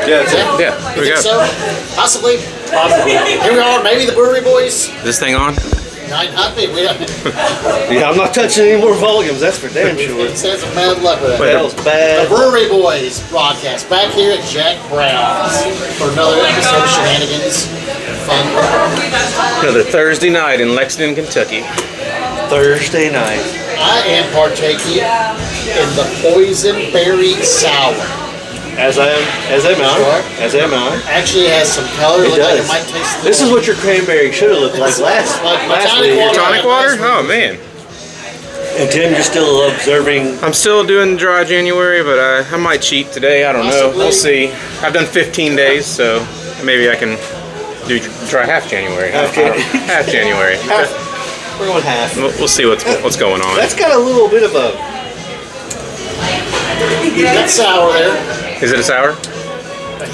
Yeah, that's it. Yeah, there we You go. think so? Possibly. Probably. Here we are, maybe the brewery boys. Is this thing on? Not me. We don't. Yeah, I'm not touching any more volumes, that's for damn sure. It says some bad luck with That that. was The bad. Brewery Boys broadcast back here at Jack Brown's for another episode of Shenanigans. Fun. Another Thursday night in Lexington, Kentucky. Thursday night. I am partaking in the Poison Berry Sour. As am I. As am I. Actually has some color. It Look like does. it might taste. This is what your cranberry should have looked like last tonic week. water. Tonic water? Oh man. And Tim, you're still observing. I'm still doing dry January, but I might cheat today. I don't know. We'll see. I've done 15 days, so maybe I can try half January. Half January. We're going half. We'll see what's going on. That's got a little bit of a. That sour there. Is it a sour?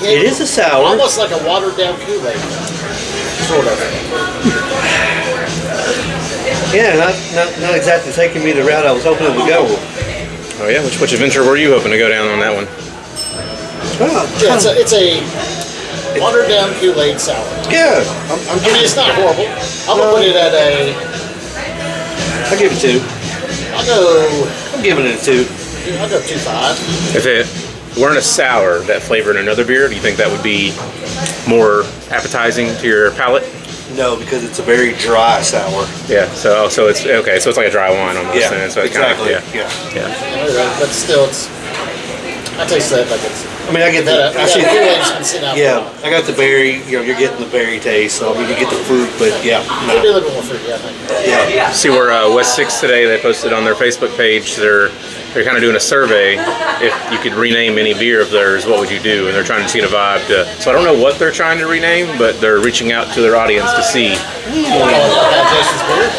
It is a sour. Almost like a watered down Kool-Aid. Sort of. Yeah, not exactly taking me the route I was hoping it would go. Oh yeah. Which adventure were you hoping to go down on that one? Yeah, it's a watered down Kool-Aid sour. Yeah, I mean, it's not horrible. I'm gonna put it at a. I'll give it 2. I'm giving it a 2. I'll go 2.5. If it weren't a sour that flavored another beer, do you think that would be more appetizing to your palate? No, because it's a very dry sour. Yeah. So it's okay. So it's like a dry wine almost. Yeah, then. So it exactly. Kind of, yeah. But still, it's. I taste that like it's. I mean, I get the. That Kool-Aid's been sitting out. Yeah, I got the berry. You know, you're getting the berry taste. So I mean, you get the fruit, but yeah, Maybe a little bit more fruity, I think. yeah. See where West 6 today, they posted on their Facebook page, they're kind of doing a survey. If you could rename any beer of theirs, what would you do? And they're trying to see the vibe. So I don't know what they're trying to rename, but they're reaching out to their audience to see. Jason's beer.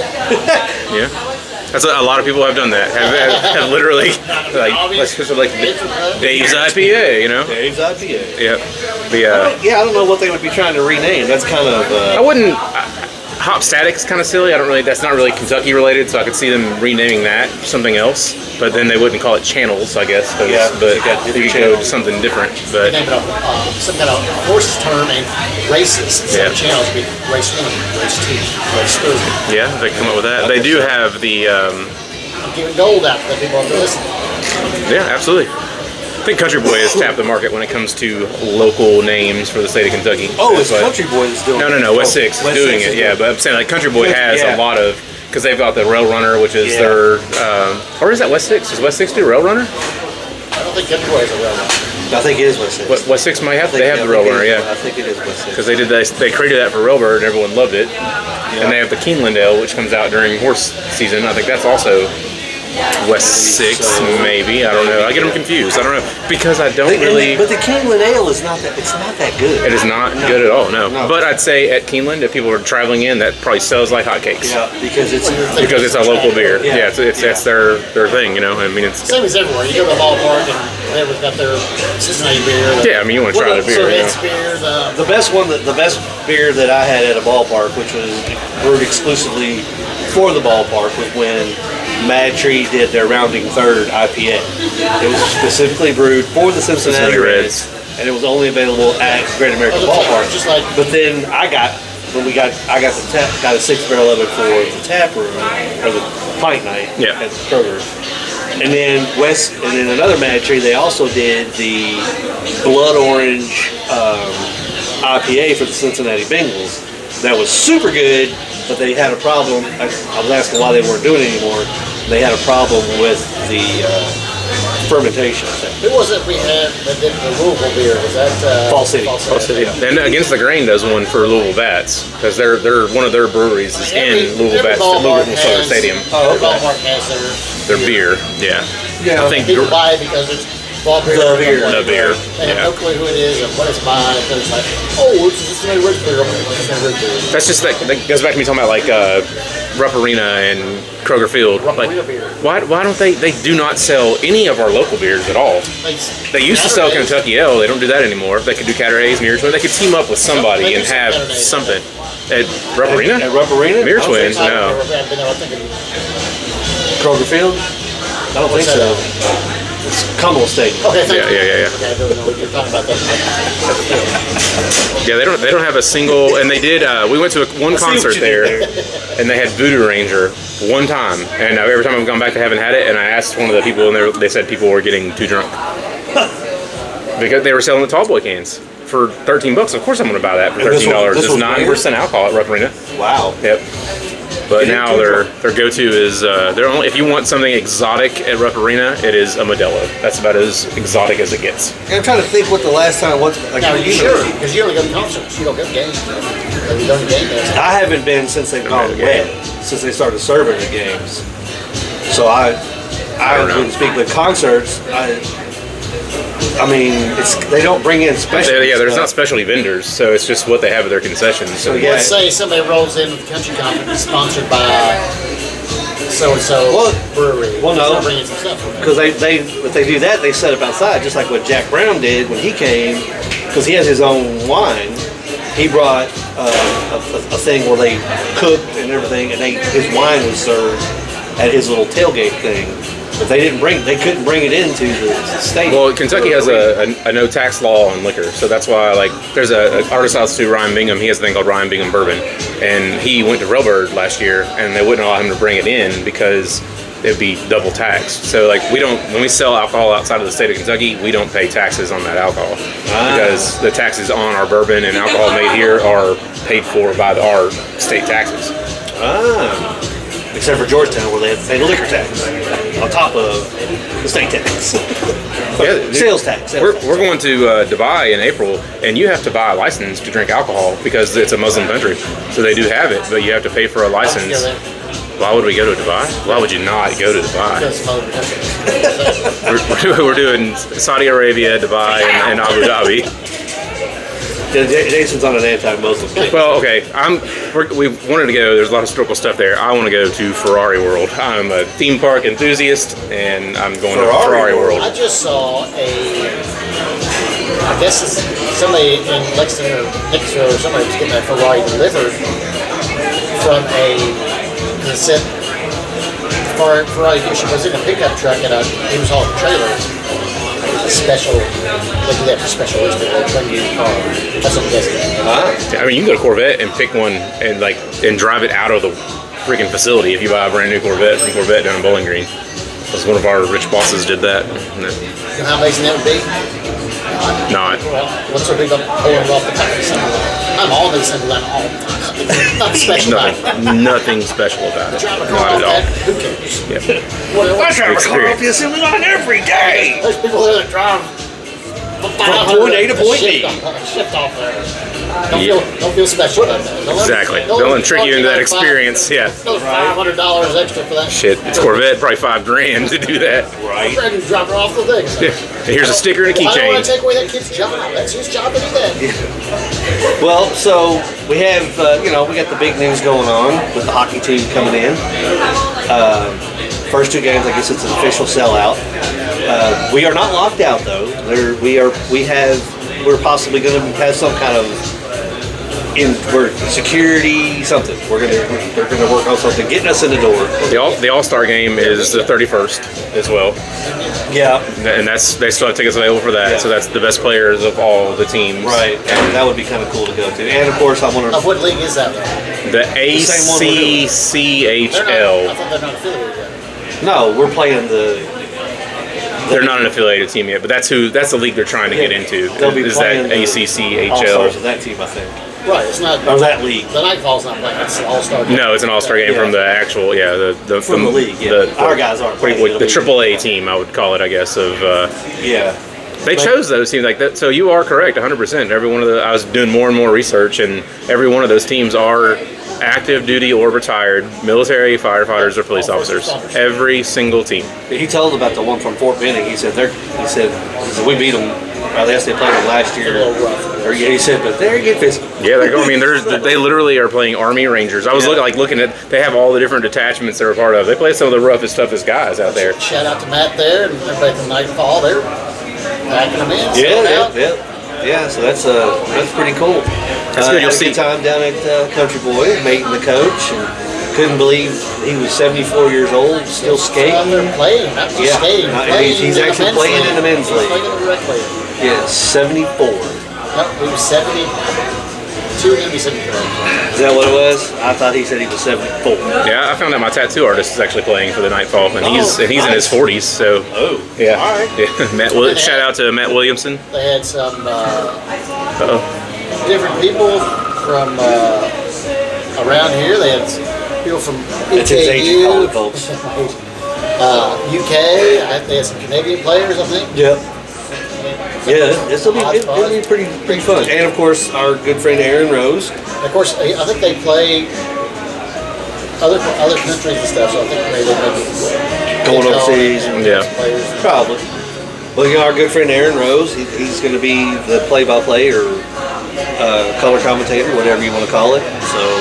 Yeah. That's a lot of people have done that. Have literally let's just like Dave's IPA, you know? Dave's IPA. Yeah. Yeah, I don't know what they would be trying to rename. That's kind of. I wouldn't. Hop Static is kind of silly. I don't really. That's not really Kentucky related, so I could see them renaming that something else. But then they wouldn't call it Channels, I guess. Yeah, But you got you different could go to channels. something different. But Name it some kind of horse term and races. Instead of Yeah. channels be race 1, race 2, race 3. yeah, they come up with that. They do have the. I'm giving gold out to the people out there listening. Yeah, absolutely. I think Country Boy has tapped the market when it comes to local names for the state of Kentucky. Oh, it's But- Country Boy that's doing it. No, West 6 is West doing 6 it, is yeah. doing But I'm saying, like, Country Boy has Yeah. a lot of, because they've got the Rail Runner, which is Yeah. their, or is that West 6? Does West 6 do Rail Runner? I don't think Country Boy is a real one. I think it is West 6. West 6 might have, I think- they have I the think Rail it Runner, is- yeah. I think it is West 6. Because they created that for Railbird and everyone loved it. And they have the Keeneland Ale, which comes out during horse season. I think that's also West 6, maybe. I don't know. I get them confused. I don't know. Because I don't really. But the Keeneland Ale is not that. It's not that good. It is not good at all, no. No. But I'd say at Keeneland, if people are traveling in, that probably sells like hotcakes. Yeah, because it's. Because it's a local beer. Yeah. Yeah, that's their thing, you know. I mean, it's. Same as everywhere. You go to the ballpark and they've got their Cincinnati beer. Yeah, I mean, you want to try the beer. You It's know. beer. The best beer that I had at a ballpark, which was brewed exclusively for the ballpark, was when Mad Tree did their Rounding Third IPA. It was specifically brewed for the Cincinnati Reds, and it was only available at Great American Ballpark. Just like But then I got a 6 barrel of it for the tap room or the pint night Yeah. at Kroger. And then another Mad Tree, they also did the Blood Orange IPA for the Cincinnati Bengals. That was super good, but they had a problem. I was asking why they weren't doing it anymore. They had a problem with the fermentation. who was it we had that did the Louisville beer? Was that Fall City. And Against the Grain does one for Louisville Bats because they're one of their breweries is in Louisville Bats, Louisville Solar Stadium. Every ballpark has Their beer, yeah. Yeah. I think people buy it because it's ball beer. The beer. The beer, They have yeah. no clue who it is and what it's by. And it's like, oh, it's just a red beer. That's just that goes back to me talking about like Rupp Arena and Kroger Field. Like, beer. why don't they do not sell any of our local beers at all? They used to sell Kentucky Ale. They don't do that anymore. They could do Catterhays, Mirror Twins. They could team up with somebody and have something. At Rupp Arena? At Rupp Arena? Mirror Twins, no. Kroger Field? I don't think so. It's Cumberland Stadium. Okay, thank you. Yeah. Okay, I don't know what you're talking about that. Yeah, they don't have a single. And they did. We went to one I see what concert you did there, and they had Voodoo Ranger one time. And every time I've gone back, they haven't had it. And I asked one of the people, and they said people were getting too drunk because they were selling the tall boy cans for $13. Of course, I'm going to buy that for $13. This It's was 9% alcohol at Rupp Arena. Wow. Yep. But Getting now too their drunk. go-to is they're only if you want something exotic at Rupp Arena, it is a Modelo. That's about as exotic as it gets. I'm trying to think what the last time was. Like, Now, are you sure? Because you only go to concerts. You don't go to games. Have you done a game there? I haven't been since they've gone away, since they started serving the games. So I don't know. wouldn't speak. But concerts, I mean, they don't bring in special. Yeah, there's not specialty vendors, so it's just what they have at their concessions. So yeah. Let's say somebody rolls in with the country conference sponsored by so-and-so brewery. well, no. They'll bring in some stuff. Because if they do that, they set up outside, just like what Jack Brown did when he came, because he has his own wine. He brought a thing where they cooked and everything, and his wine was served at his little tailgate thing. But they couldn't bring it into the state. Well, Kentucky has a no tax law on liquor, so that's why there's an artist house to Ryan Bingham. He has a thing called Ryan Bingham Bourbon, and he went to Railbird last year, and they wouldn't allow him to bring it in because it'd be double taxed. So when we sell alcohol outside of the state of Kentucky, we don't pay taxes on that alcohol because the taxes on our bourbon and alcohol made here are paid for by our state taxes. Except for Georgetown, where they have to pay the liquor tax on top of the state tax. Yeah, Sales tax. We're going to Dubai in April, and you have to buy a license to drink alcohol because it's a Muslim country. So they do have it, but you have to pay for a license. Why would we go to Dubai? Why would you not go to Dubai? We're doing Saudi Arabia, Dubai, and Abu Dhabi. Jason's on an anti-Muslim kick. Well, okay, we wanted to go. There's a lot of historical stuff there. I want to go to Ferrari World. I'm a theme park enthusiast, and I'm going to Ferrari World. I just saw I guess it's somebody in Lexington or Nixville or somebody was getting a Ferrari delivered from it said Ferrari dealership was in a pickup truck and he was hauling a trailer. Special, like you have for special list, like bring you a car. That's what I'm guessing. I mean, you can go to Corvette and pick one and drive it out of the freaking facility if you buy a brand new Corvette from Corvette down in Bowling Green. Because one of our rich bosses did that. You know how amazing that would be? Not. Well, what's so big about pulling off the back of the assembly line? I'm all the assembly line all the time. Nothing special about it. Nothing special about it. Drive a car Not off at all. that, who cares? Yeah. I drive a car off the assembly line every day. There's people there that drive From point A to point B. Shift off there. Don't feel special about that. Exactly. Don't let them trick you into that experience. Yeah. $500 extra for that. Shit, it's Corvette, probably $5,000 to do that. Right. I'm ready to drop her off the thing. Yeah. And here's a sticker and a I don't want keychain. to take away that kid's job. That's his job to do that. Well, so we have, we got the big news going on with the hockey team coming in. First two games, I guess it's an official sellout. We are not locked out though. We're possibly going to have some kind of security something. We're gonna work on something, getting us in the door. The All-Star game is the 31st as well. Yeah. And they still have tickets available for that. Yeah. So that's the best players of all the teams. Right. And that would be kind of cool to go to. And of course, I want to. Of what league is that? The same one we're ACCHL. I thought they're not affiliated yet. No, we're playing the. They're not an affiliated team yet, but that's the league they're trying to get into. They'll be is playing that the ACCHL? All-Stars of that team, I think. Right, it's not. Or that league. The Nightfall's not playing. It's the All-Star game. No, it's an All-Star game from the actual, From the league, yeah. Our guys aren't playing. The AAA team, I would call it, I guess. Yeah. They chose those teams like that, so you are correct, 100%. Every one of I was doing more and more research, and every one of those teams are active duty or retired military, firefighters, or police officers. Every single team. He told about the one from Fort Benning. He said we beat them. They played them last year. He said, but they're good physical. Yeah, they're going. I mean, they literally are playing Army Rangers. I was looking at. They have all the different detachments they're a part of. They play some of the roughest, toughest guys out there. Shout out to Matt there and everybody from Nightfall. They're packing them in. Yeah. So that's pretty cool. That's good. You'll had a see good time down at Country Boy, meeting the coach, and couldn't believe he was 74 years old, still skating. They're playing, not just Yeah. skating. He's actually playing in the men's league. Playing in the rec league. Yeah, 74. Nope, he was 72, maybe 73. Is that what it was? I thought he said he was 74. Yeah, I found out my tattoo artist is actually playing for the Nightfall, and he's in nice. his 40s. So Oh, yeah, all right. yeah. Shout out to Matt Williamson. They had some Uh-oh. different people from around here. They had people from That's his agent calling, folks. UK. They had some Canadian players, I think. Yep. Yeah, it'll be pretty fun. And of course, our good friend Aaron Rose. And of course, I think they play other countries and stuff. So I think maybe Going overseas and Yeah. players. probably. Well, you know, our good friend Aaron Rose, he's going to be the play-by-play or color commentator, whatever you want to call it. So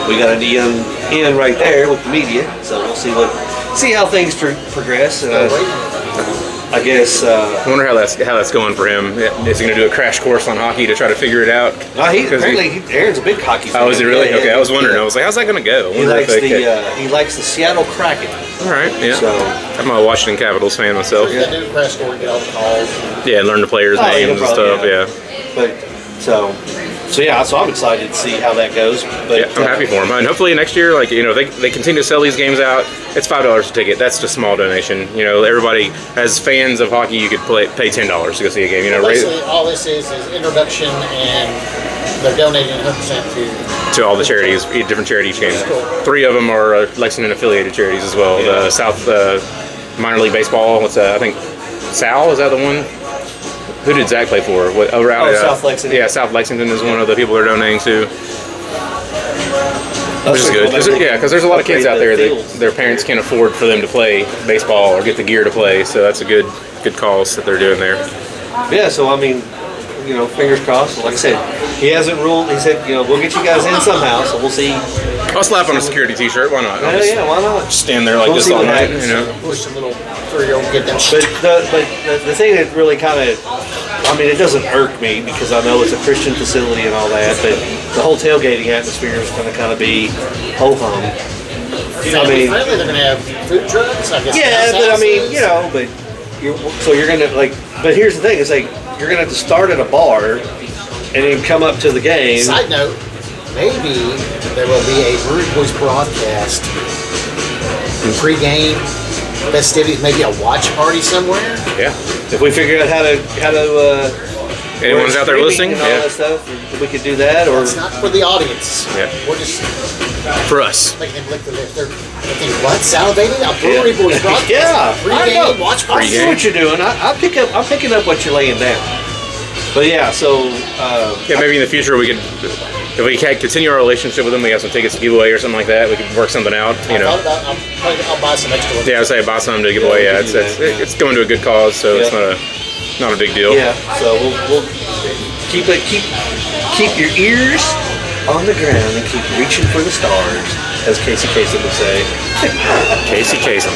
we got an in right there with the media. So we'll see how things progress. And I guess I wonder how that's going for him. Is he going to do a crash course on hockey to try to figure it out? Aaron's a big hockey fan. Oh, is he really? Yeah, okay, yeah, I was wondering. yeah. I was like, how's that going to go? I He wonder likes if they- he likes the Seattle Kraken. All right, yeah. So I'm a Washington Capitals fan myself. They do press score and get all the calls. Yeah, learn the players' Oh, names and probably, stuff. Yeah. But so yeah, so I'm excited to see how that goes. But Yeah, I'm happy for them. And hopefully next year, like, you know, they continue to sell these games out. It's $5 a ticket. That's just a small donation. You know, everybody, as fans of hockey, you could pay $10 to go see a game. You know, Basically, all this is introduction, and they're donating 100% to all the charities, different charity each game. Cool. 3 of them are Lexington affiliated charities as well. Yeah. The South Minor League Baseball. What's that? I think Sal, is that the one? Who did Zach play for? South Lexington. Yeah, South Lexington is one of the people they're donating to. Which is good. Because there's a lot of kids out there that their parents can't afford for them to play baseball or get the gear to play. So that's a good cause that they're doing there. Yeah, so I mean, you know, fingers crossed. Like I said, he hasn't ruled. He said, you know, we'll get you guys in somehow. So we'll see. I'll slap on a security T-shirt. Why not? I'll just Yeah, why not? stand there like We'll this see all what night. happens. You know. push some little 3-year-old get them. But the thing that really kind of, I mean, it doesn't irk me because I know it's a Christian facility and all that, but the whole tailgating atmosphere is going to kind of be ho-hum. I mean, Finally, they're gonna have food trucks. I guess. yeah, but I mean, houses. you know, but you're going to, like, but here's the thing, it's like, you're going to have to start at a bar and then come up to the game. Side note, maybe there will be a Brewery Boys broadcast, pre-game festivities, maybe a watch party somewhere. Yeah. If we figure out how to Anyone's out there listening? and all Yeah. that stuff, we could do that, or It's not for the audience. Yeah. We're just For us. making them lick their lips. They're thinking, what? Salivating? A Brewery Yeah. Boys broadcast? Yeah, I know. Pre-game watch I party? see what you're doing. I'm picking up what you're laying down. But yeah, so Yeah, maybe in the future we could, if we can continue our relationship with them, we have some tickets to give away or something like that. We could work something out. You know. I'll buy some extra ones. Yeah, I'd say buy some to give away. we Yeah, can it's, do it's, that, yeah. it's going to a good cause, so it's not a big deal. yeah, so we'll keep your ears on the ground and keep reaching for the stars, as Casey Kasem would say. Casey Kasem.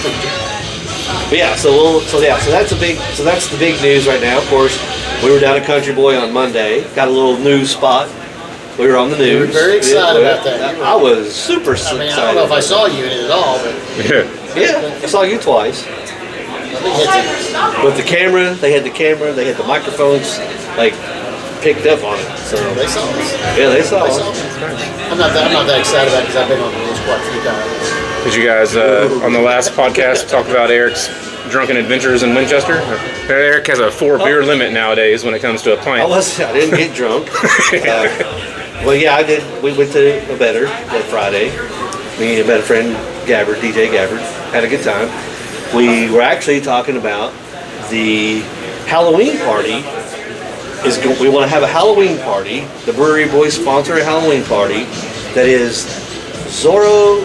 But yeah, so that's the big news right now. Of course, we were down at Country Boy on Monday. Got a little news spot. We were on the news. You were very excited about that. I was super excited. I mean, I don't know if I saw you in it at all, but Yeah, I saw you twice. I think it's With the camera, they had the microphones, like, picked up on it. So they saw us. yeah, they saw They us. saw us. I'm not that excited about it because I've been on the news quite a few times. Did you guys on the last podcast talk about Eric's drunken adventures in Winchester? Eric has a 4 beer limit nowadays when it comes to a pint. I didn't get drunk. Well, yeah, I did. We went to a better that Friday. Me and a better friend, Gabbard, DJ Gabbard, had a good time. We were actually talking about the Halloween party. We want to have a Halloween party. The Brewery Boys sponsor a Halloween party that is Zorro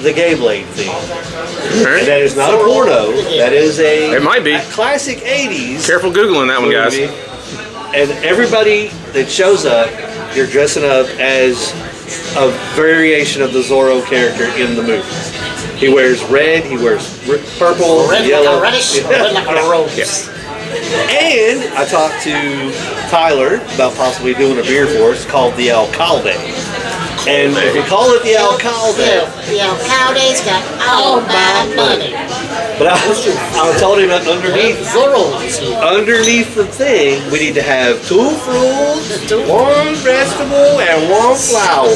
the Gay Blade theme. And that is not a porno. That is It might be. a classic 80s. Careful Googling that one, guys. movie. And everybody that shows up, you're dressing up as a variation of the Zorro character in the movie. He wears red, he wears purple, Red yellow. like a reddish, red like a rose. Yes. And I talked to Tyler about possibly doing a beer for us called the Alcalde. And if you call it the alcalde, The alcalde's got all my money. but I told him that underneath the thing, we need to have 2 fruits, 1 vegetable, and 1 flower.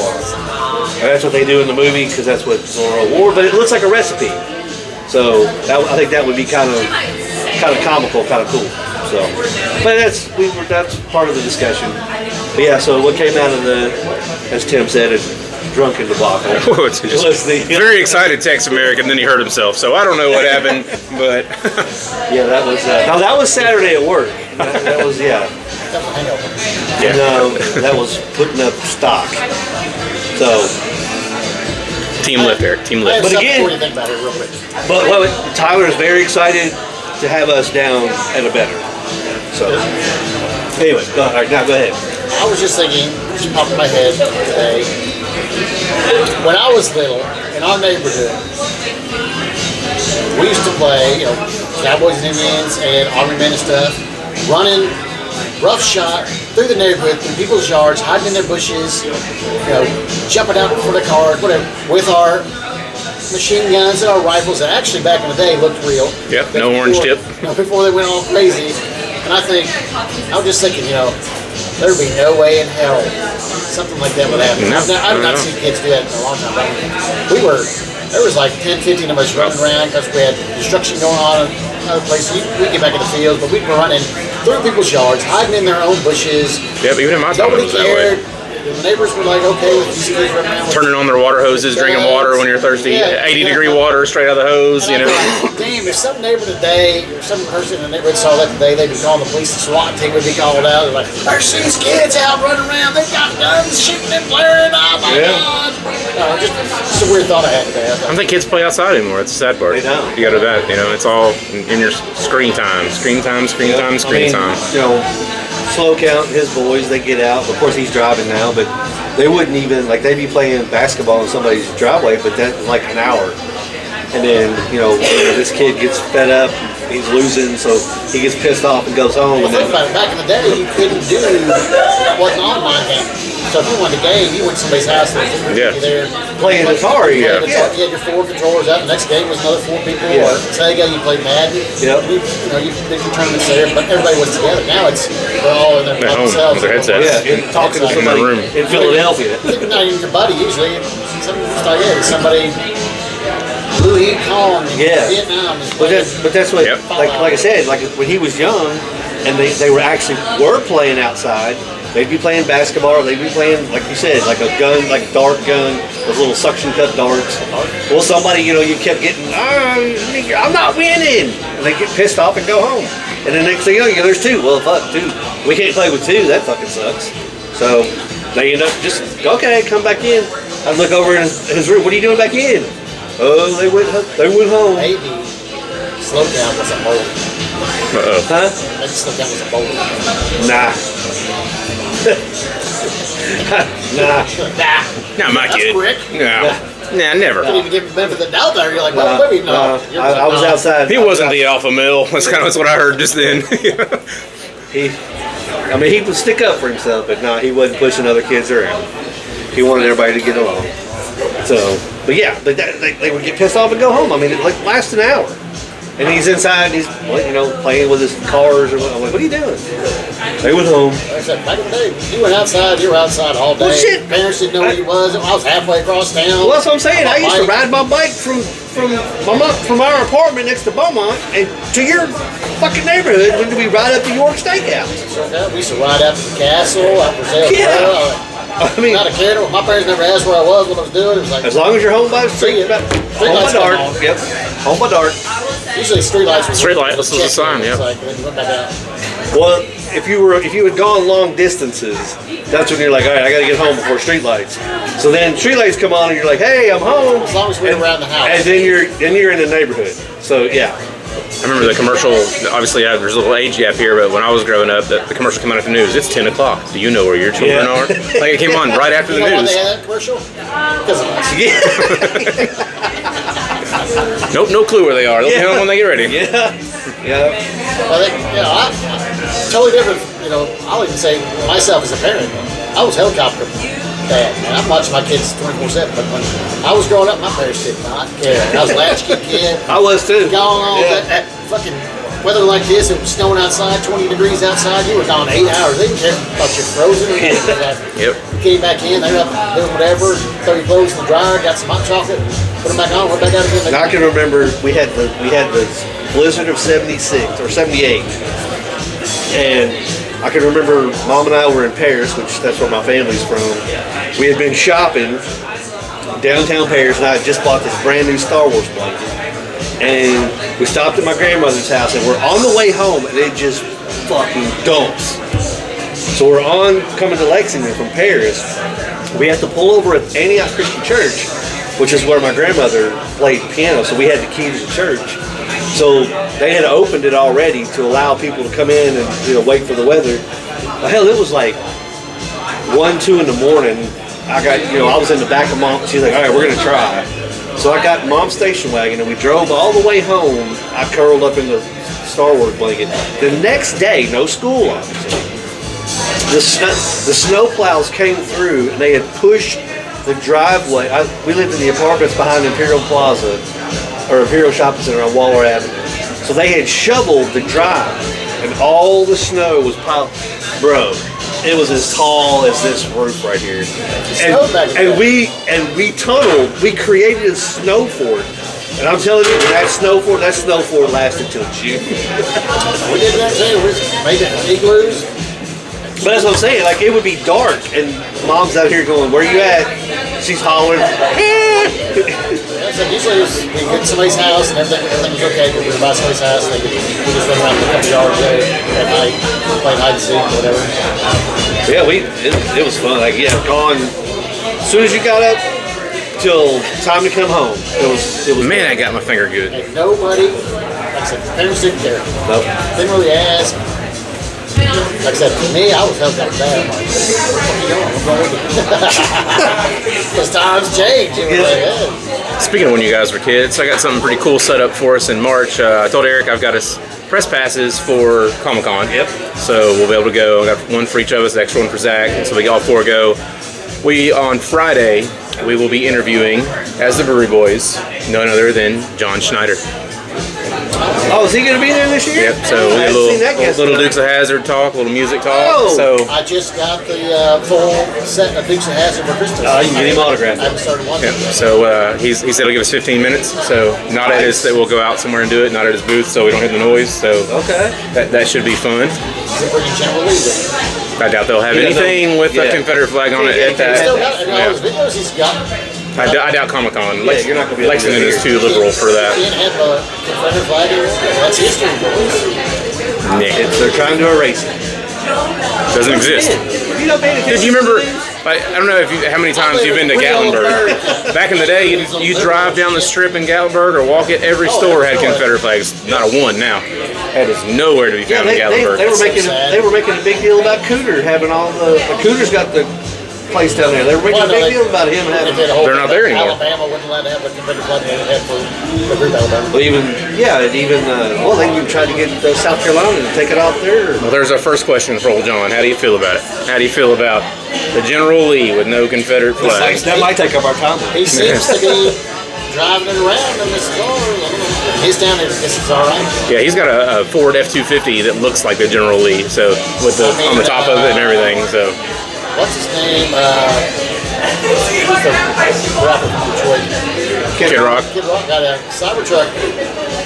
And that's what they do in the movie because that's what Zorro wore. But it looks like a recipe, so I think that would be kind of comical, kind of cool. So, but that's part of the discussion. But yeah, so what came out of as Tim said, a drunken debacle. Very excited Tex American, then he hurt himself. So I don't know what happened, but yeah, that was that was Saturday at work. That was yeah. And, that was putting up stock. So team lift, Eric. Team lift. But again, Tyler is very excited to have us down at a better. So anyway, all right, now go ahead. I was just thinking, just popped in my head today. When I was little, in our neighborhood, we used to play, Cowboys and Indians and Army men and stuff, running rough shot through the neighborhood, through people's yards, hiding in their bushes, jumping out before the cars, whatever, with our machine guns and our rifles that actually back in the day looked real. Yep, no orange tip. Before they went all crazy. And I was just thinking, there'd be no way in hell something like that would happen. No, I've not seen kids do that in a long time. There was like 10, 15 of us running around because we had construction going on in other places. We'd get back in the fields, but we'd be running through people's yards, hiding in their own bushes. Yeah, but even in my time it was that way. The neighbors were like, okay with these kids running around. Turning on their water hoses, drinking water when you're thirsty, 80-degree water straight out of the hose, Damn, if some neighbor today, or some person in the neighborhood saw that today, they'd be calling the police, the SWAT team would be called out. They're like, there's these kids out running around, they've got guns, shooting and blaring, oh my God. Just a weird thought I had today. I don't think kids play outside anymore. That's the sad part. They don't. You go to that, it's all in your screen time. Screen time. Slow count, his boys, they get out. Of course, he's driving now, but they wouldn't even, they'd be playing basketball in somebody's driveway, but that's like an hour. And then, this kid gets fed up, he's losing, so he gets pissed off and goes home. Well, think about it. Back in the day, you couldn't do wasn't online game. So if you wanted a game, you went to somebody's house and you there. Playing Atari, You had your 4 controllers out. The next game was another 4 people. Or Sega, you played Madden. Yep. You did your tournaments there, but everybody was together. Now they're all in their themselves. With their headsets. Yeah, and talking to somebody in Philadelphia. Not even your buddy usually. Somebody. Louis Kong in Vietnam. But that's what, like I said, like when he was young, and they were playing outside. They'd be playing basketball, or they'd be playing, like you said, like a gun, like dart gun, those little suction cup darts. Well, somebody, you kept getting, I'm not winning, and they get pissed off and go home. And the next thing you know, there's 2. Well, fuck, 2. We can't play with 2. That fucking sucks. So they end up just come back in. I look over in his room. What are you doing back in? Oh, they went home. Maybe slow down was a bowl. Uh-oh. Maybe slow down was a bowl. Nah. Nah. Not my kid. Quick. No. Nah, never. Couldn't even give him the benefit of the doubt there. You're like, well, maybe no. I was outside. He wasn't the alpha male. That's kind of what I heard just then. He would stick up for himself, but no, he wasn't pushing other kids around. He wanted everybody to get along. So, but they would get pissed off and go home. I mean, it lasts an hour. And he's inside, he's playing with his cars or what. I'm like, what are you doing? They went home. Like I said, back in the day, you were outside all day. Well, shit. Parents didn't know where you was. I was halfway across town. Well, that's what I'm saying. I used to ride my bike from our apartment next to Beaumont and to your fucking neighborhood when we ride up to York Steakhouse. We used to ride out to the castle, out to Brazil. Yeah. I mean, not a kid. My parents never asked where I was, what I was doing. It was like, as long as you're home by the street, home by dark. Yep, home by dark. Usually street lights. Street light. This was a sign. Yeah. Like, then you went back out. Well, if you had gone long distances, that's when you're like, all right, I got to get home before street lights. So then street lights come on, and you're like, hey, I'm home. As long as we're around the house. And then you're in the neighborhood. So yeah. I remember the commercial, obviously there's a little age gap here, but when I was growing up, the commercial came out at the news. It's 10 o'clock. Do you know where your children are? Like, it came on right after the news. news. Why they had that commercial? Because of us. Nope, no clue where they are. They'll be home when they get ready. Yeah. Well, totally different. I'll even say myself as a parent. I was helicopter that. And I'm watching my kids 24/7. But when I was growing up, my parents did not care. I was a latchkey kid. I was too. Gone on that fucking weather like this. It was snowing outside, 20 degrees outside. You were gone 8 hours. They didn't care about you frozen or anything. Yep. Came back in, they were up doing whatever, throw your clothes in the dryer, got some hot chocolate, put them back on, went back out again. And I can remember we had the blizzard of '76 or '78, and I can remember Mom and I were in Paris, which that's where my family's from. We had been shopping downtown Paris, and I had just bought this brand new Star Wars blanket. And we stopped at my grandmother's house, and we're on the way home, and it just fucking dumps. So we're coming to Lexington from Paris. We have to pull over at Antioch Christian Church, which is where my grandmother played piano, so we had the key to the church. So they had opened it already to allow people to come in and wait for the weather. Well, hell, it was like 1, 2 in the morning. I was in the back of Mom. She's like, all right, we're gonna try. So I got Mom's station wagon and we drove all the way home. I curled up in the Star Wars blanket. The next day, no school obviously. The snow plows came through and they had pushed the driveway. We lived in the apartments behind Imperial Plaza or Imperial Shopping Center on Waller Avenue. So they had shoveled the drive and all the snow was piled. Bro, it was as tall as this roof right here. And we tunneled, we created a snow fort. And I'm telling you, that snow fort lasted till June. We did that too. We made it igloos. But that's what I'm saying, like it would be dark and Mom's out here going, where you at? She's hollering. So usually we get to somebody's house and everything was okay. We were by somebody's house and we just run around a couple yards there at night, playing hide and seek or whatever. Yeah, it was fun. Like gone. As soon as you got up till time to come home, it was. Man, I got my finger good. And nobody, like I said, parents didn't care. Nope. Didn't really ask. Like I said, for me, I was held like that. I'm like, what are you doing? I'm going with you. Because times change. You know, like, hey. Speaking of when you guys were kids, I got something pretty cool set up for us in March. I told Eric I've got us press passes for Comic-Con. Yep. So we'll be able to go. I got one for each of us, the extra one for Zach, and so we all four go. On Friday, we will be interviewing, as the Brewery Boys, none other than John Schneider. Oh, is he going to be there this year? Yep, so we I had hadn't seen little Dukes of Hazzard talk, a little music talk. Oh. So I just got the full set of Dukes of Hazzard for Christmas. You can get him autographed. I haven't started watching yeah, it. so he said he'll give us 15 minutes. So not at his, that we'll go out somewhere and do it, not at his booth, so we don't hear the noise. So Okay. that should be fun. He's a pretty general leader. I doubt they'll have anything with a Confederate flag on it at He's still that. got it. In all his videos he's got. I doubt Comic-Con. Yeah, you're not gonna be able to Lexington do it is too liberal for that. He didn't have a Confederate flag in it. That's history, boys. Nick, They're trying to erase it. doesn't exist. You know, man, Did you remember? I don't know how many times you've been to Gatlinburg. Back in the day, you drive down the strip in Gatlinburg or walk it. Every store had Confederate flags. Not a one now. That is nowhere to be found in Gatlinburg. They were making a big deal about Cooter having all the Cooter's got the place down there. They were making a big deal about him having. They're not there anymore. Alabama wasn't allowed to have a Confederate flag they had for the group Alabama. Well, they even tried to get South Carolina to take it off there. Well, there's our first question for old John. How do you feel about it? How do you feel about the General Lee with no Confederate flag? That might take up our time. He seems to be driving it around in this car. His down there, this is all right. Yeah, he's got a Ford F-250 that looks like the General Lee, so with on the top of it and everything. So. What's his name? Who's the rapper from Detroit? Kid Rock. Kid Rock got a Cybertruck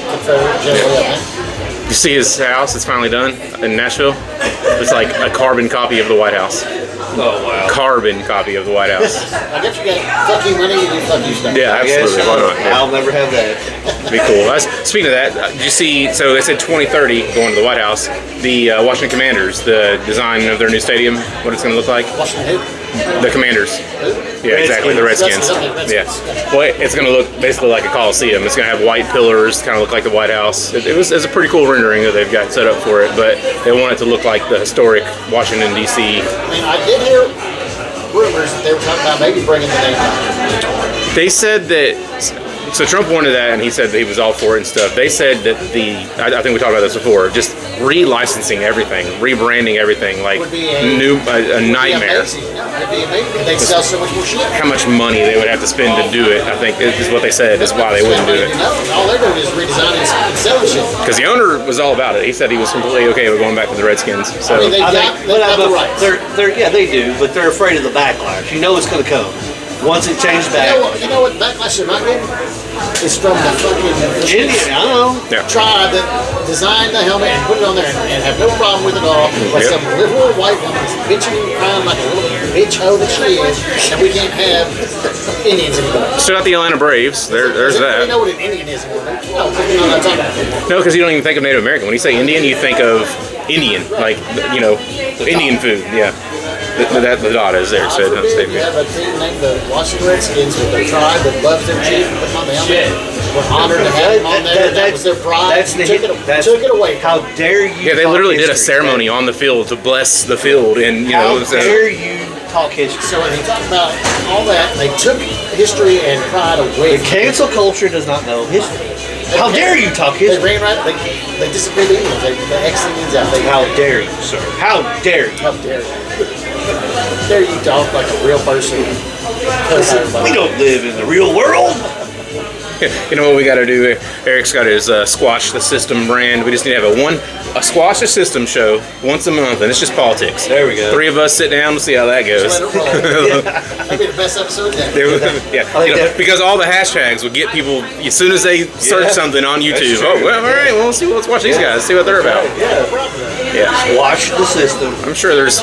Confederate General, I think. You see his house? It's finally done in Nashville. It's like a carbon copy of the White House. Oh wow! Carbon copy of the White House. I guess you got fuck you money, you do fuck you stuff. Yeah, absolutely. Why not? Yeah. I'll never have that. Be cool. Speaking of that, did you see? So they said 2030 going to the White House. The Washington Commanders, the design of their new stadium, what it's going to look like. Washington who? The Commanders. Yeah, exactly. The Redskins. Yeah. Well, it's going to look basically like a Coliseum. It's going to have white pillars, kind of look like the White House. It's a pretty cool rendering that they've got set up for it, but they want it to look like the historic Washington, D.C. I mean, I did hear rumors that they were talking about maybe bringing the name back. They said that. So Trump wanted that, and he said that he was all for it and stuff. They said that I think we talked about this before, just relicensing everything, rebranding everything, like Would be a nightmare. It'd be amazing. They'd sell so much more shit. How much money they would have to spend to do it, I think, is what they said is why they wouldn't do it. All they're doing is redesigning and selling shit. Because the owner was all about it. He said he was completely okay with going back to the Redskins. So I mean, they've got the rights. Yeah, they do, but they're afraid of the backlash. You know it's going to come. Once it changes back. You know what backlash it might get? It's from the fucking Indian, I know. yeah. tribe that designed the helmet and put it on there and have no problem with it all. But Yep. some liberal white woman is bitching and crying like a little bitch hoe that she is, and we can't have Indians anymore. Still got the Atlanta Braves. There's We that. know what an Indian is anymore. No, I'm not talking about it. No, because you don't even think of Native American. When you say Indian, you think of Indian, like, Indian food. Yeah. The dot is there. So don't say We have a team named the Washington Redskins with their tribe that loves their chief and put them on the helmet. We're honored to have them on there. That was their pride. That's took it away. How dare you? Yeah, they talk literally did a history. ceremony on the field to bless the field, and How dare you talk history? So when they talk about all that, they took history and pride away. The cancel culture does not know history. How dare you talk They history? ran right. They disappeared the Indians. They X Indians out. How dare you, sir? How dare you? How dare you? Dare you talk like a real person? We don't live in the real world. You know what we got to do? Eric's got his Squash the System brand. We just need to have a Squash the System show once a month, and it's just politics. There we go. 3 of us sit down, we'll see how that goes. Let it roll. That'd be the best episode yet. Yeah, because all the hashtags would get people as soon as they search something on YouTube. true. Oh, well, all right, well, let's watch these guys, see what they're about. Yeah, Watch the system. I'm sure there's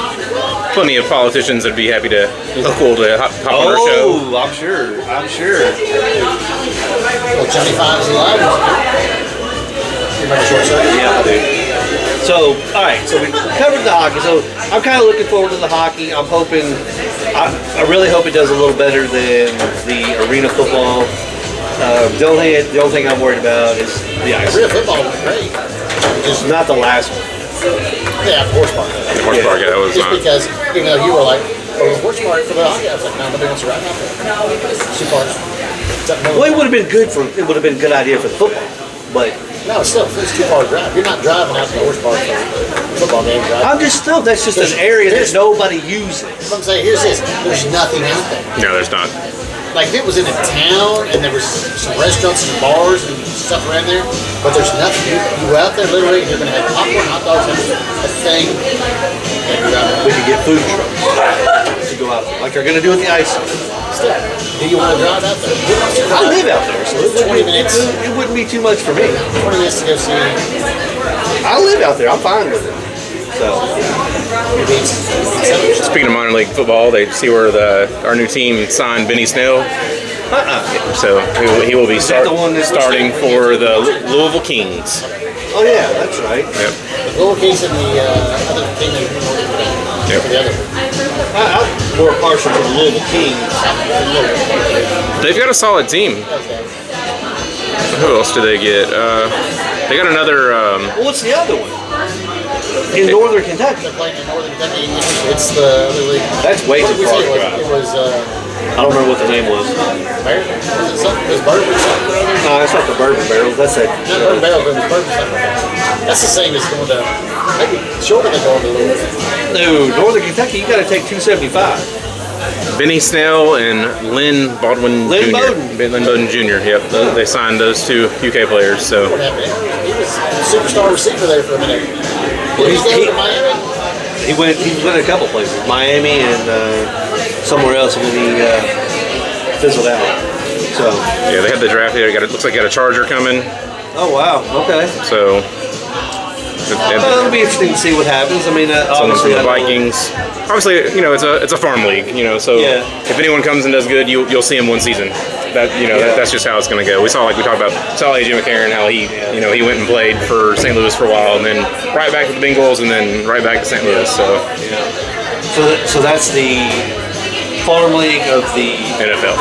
plenty of politicians that'd be happy to local to hop on our show. Oh, I'm sure. I'm sure. Well, Johnny Five's alive. You remember short circuit? Yeah, I do. So, all right. So we covered the hockey. So I'm kind of looking forward to the hockey. I'm hoping. I really hope it does a little better than the arena football. The only thing I'm worried about is the ice. Real football was great. Just Not the last one. yeah, the horse park. The horse park, yeah, that was Just not. because even though you were like, oh, the horse park for the hockey, I was like, no, nobody wants to ride out there. It's too far. Well, it would have been good for. It would have been a good idea for the football, but No, it's too far to drive. You're not driving out to the horse park for a football game, right? I'm just no. That's just an area that nobody uses. I'm saying, here's this. There's nothing out there. No, there's not. Like if it was in a town and there was some restaurants and bars and stuff around there, but there's nothing. You go out there literally, and you're gonna have popcorn, hot dogs, and a thing. And you're out We could get food trucks to go out there, like they're gonna do with the ice. there. Do you want to drive out there? Who wants to I drive? live out there, so it 20 minutes. It wouldn't be too much for me. 20 minutes to go see. I live out there. I'm fine with it. So Speaking of minor league football, they see where our new team signed Benny Snell. So he will be that the one that's starting for the Louisville Kings. oh yeah, that's right. Yep. The Little Kings and the other team in Yep. the other. I'm more partial to the Louisville Kings. They've got a solid team. Who else do they get? They got another. Well, what's the other one? In Northern Kentucky. They're playing in Northern Kentucky. It's the other league. That's way What too did we far say to it drive. was? It was I don't remember what the name was. Barrel? Was it something? It was Bourbon or something? No, that's not the Bourbon Barrels. That's that. Not Bourbon Barrel, but it was Bourbon something. That's the same as going to, maybe shorter than going to Louisville. No, Northern Kentucky. You got to take 275. Benny Snell and Lynn Baldwin Lynn Jr. Bowden. Lynn Bowden Jr. Yep, they signed those two UK players. So What happened? He was a superstar receiver there for a minute. Did he go to Miami? He went a couple places, Miami and somewhere else, and then he fizzled out. So. yeah, they had the draft here. Looks like they got a Charger coming. Oh wow. Okay. So Well, it'll be interesting to see what happens. I mean, someone from obviously, the Vikings. Obviously, it's a farm league. So Yeah. if anyone comes and does good, you'll see him one season. That's just how it's going to go. We saw AJ McCarron, how he he went and played for St. Louis for a while, and then right back to the Bengals, and then right back to St. Louis. So So that's the farm league of the. NFL.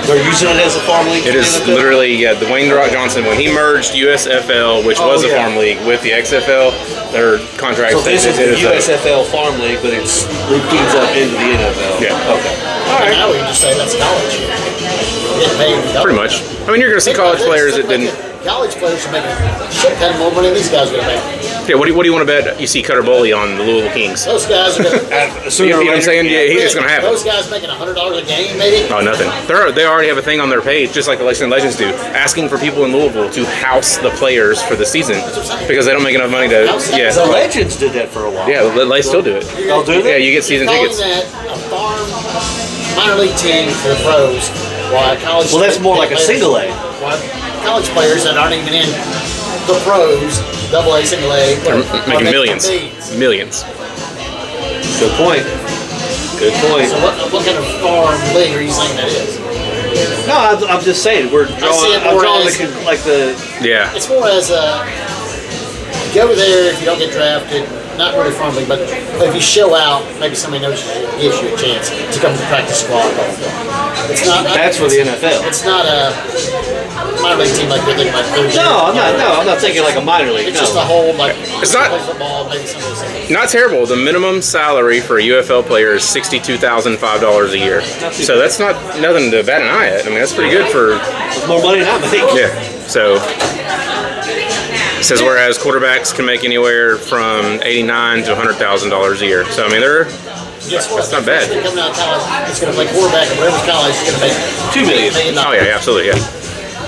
They're using it as a farm league. It is literally, Dwayne The Rock Johnson, when he merged USFL, which was a farm league, with the XFL, their contract. So this is the USFL farm league, but it feeds up into the NFL. Yeah. Okay. And now we can just say that's college. Getting paid double. Pretty much. I mean, you're going to see college players that didn't. college players are making a shit ton more money than these guys are going to make. Yeah, what do you want to bet? You see Cutter Boley on the Louisville Kings. Those guys are going You know what I'm saying? Yeah, it's going to happen. Those guys making $100 a game, maybe. Oh, nothing. They already have a thing on their page, just like the Lexington Legends do, asking for people in Louisville to house the players for the season because they don't make enough money to. Yeah, The Legends did that for a while. yeah, they still do it. They'll do that? Yeah, you get season Calling tickets. that a farm minor league team for the pros, while college. Well, that's more like a players- single A. while college players that aren't even in the pros, double A, single A, They're are making millions. millions. Millions. Good point. Good point. So what kind of farm league are you saying that is? No, I'm just saying we're drawing. see it I'm more drawing as- the Yeah. It's more as a go there if you don't get drafted, not really farm league, but if you show out, maybe somebody knows you, it gives you a chance to come to the practice squad. It's not. That's for the NFL. It's not a minor league team like we're thinking about. No, I'm not thinking like a minor league. It's No. just a whole like. It's not- play football, maybe some of those things. Not terrible. The minimum salary for a UFL player is $62,005 a year. So that's not nothing to bat an eye at. I mean, that's pretty good for. It's more money than I make. Yeah. So it says whereas quarterbacks can make anywhere from $89,000 to $100,000 a year. So I mean, That's not bad. Coming out of college, it's going to play quarterback at whatever college. It's going to make $2 million. oh yeah, absolutely, yeah.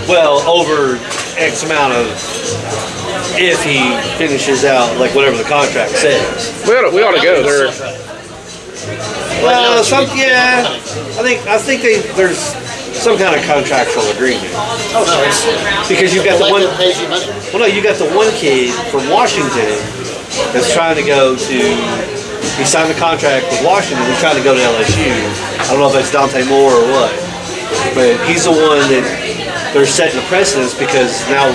Well, over X amount of if he finishes out like whatever the contract says. We ought to go. They're Well, I think there's some kind of contractual agreement Oh no, it's because you got the one. collective pays you money. Well, no, you got the one kid from Washington that's trying to go to. He signed a contract with Washington. He's trying to go to LSU. I don't know if that's Dante Moore or what, but he's the one that they're setting the precedence because now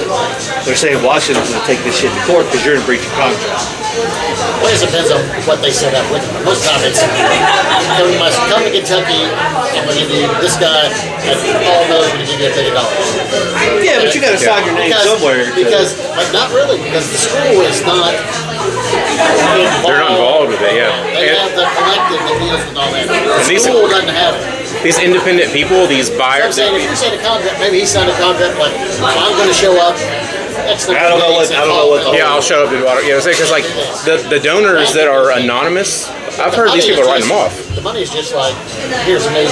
they're saying Washington's going to take this shit to court because you're in breach of contract. Well, it depends on what they set up with them. Most of the time it's come to Kentucky, I'm going to give you this guy, and Paul Miller's going to give you $1 billion. Yeah, but you got to sign your name somewhere. Because, like, not really, because the school is not involved. They're not involved with it, yeah. They have the collective that deals with all that. The these- school doesn't have it. These independent people, these I'm buyers. saying, if you're saying a contract, maybe he signed a contract like, I'm going to show up. X number I don't know of what- days I and don't know what call the- it. Yeah, I'll show up in water. Yeah, because like the donors that are anonymous, I've heard these people writing them off. The money is just like, here's $1 million.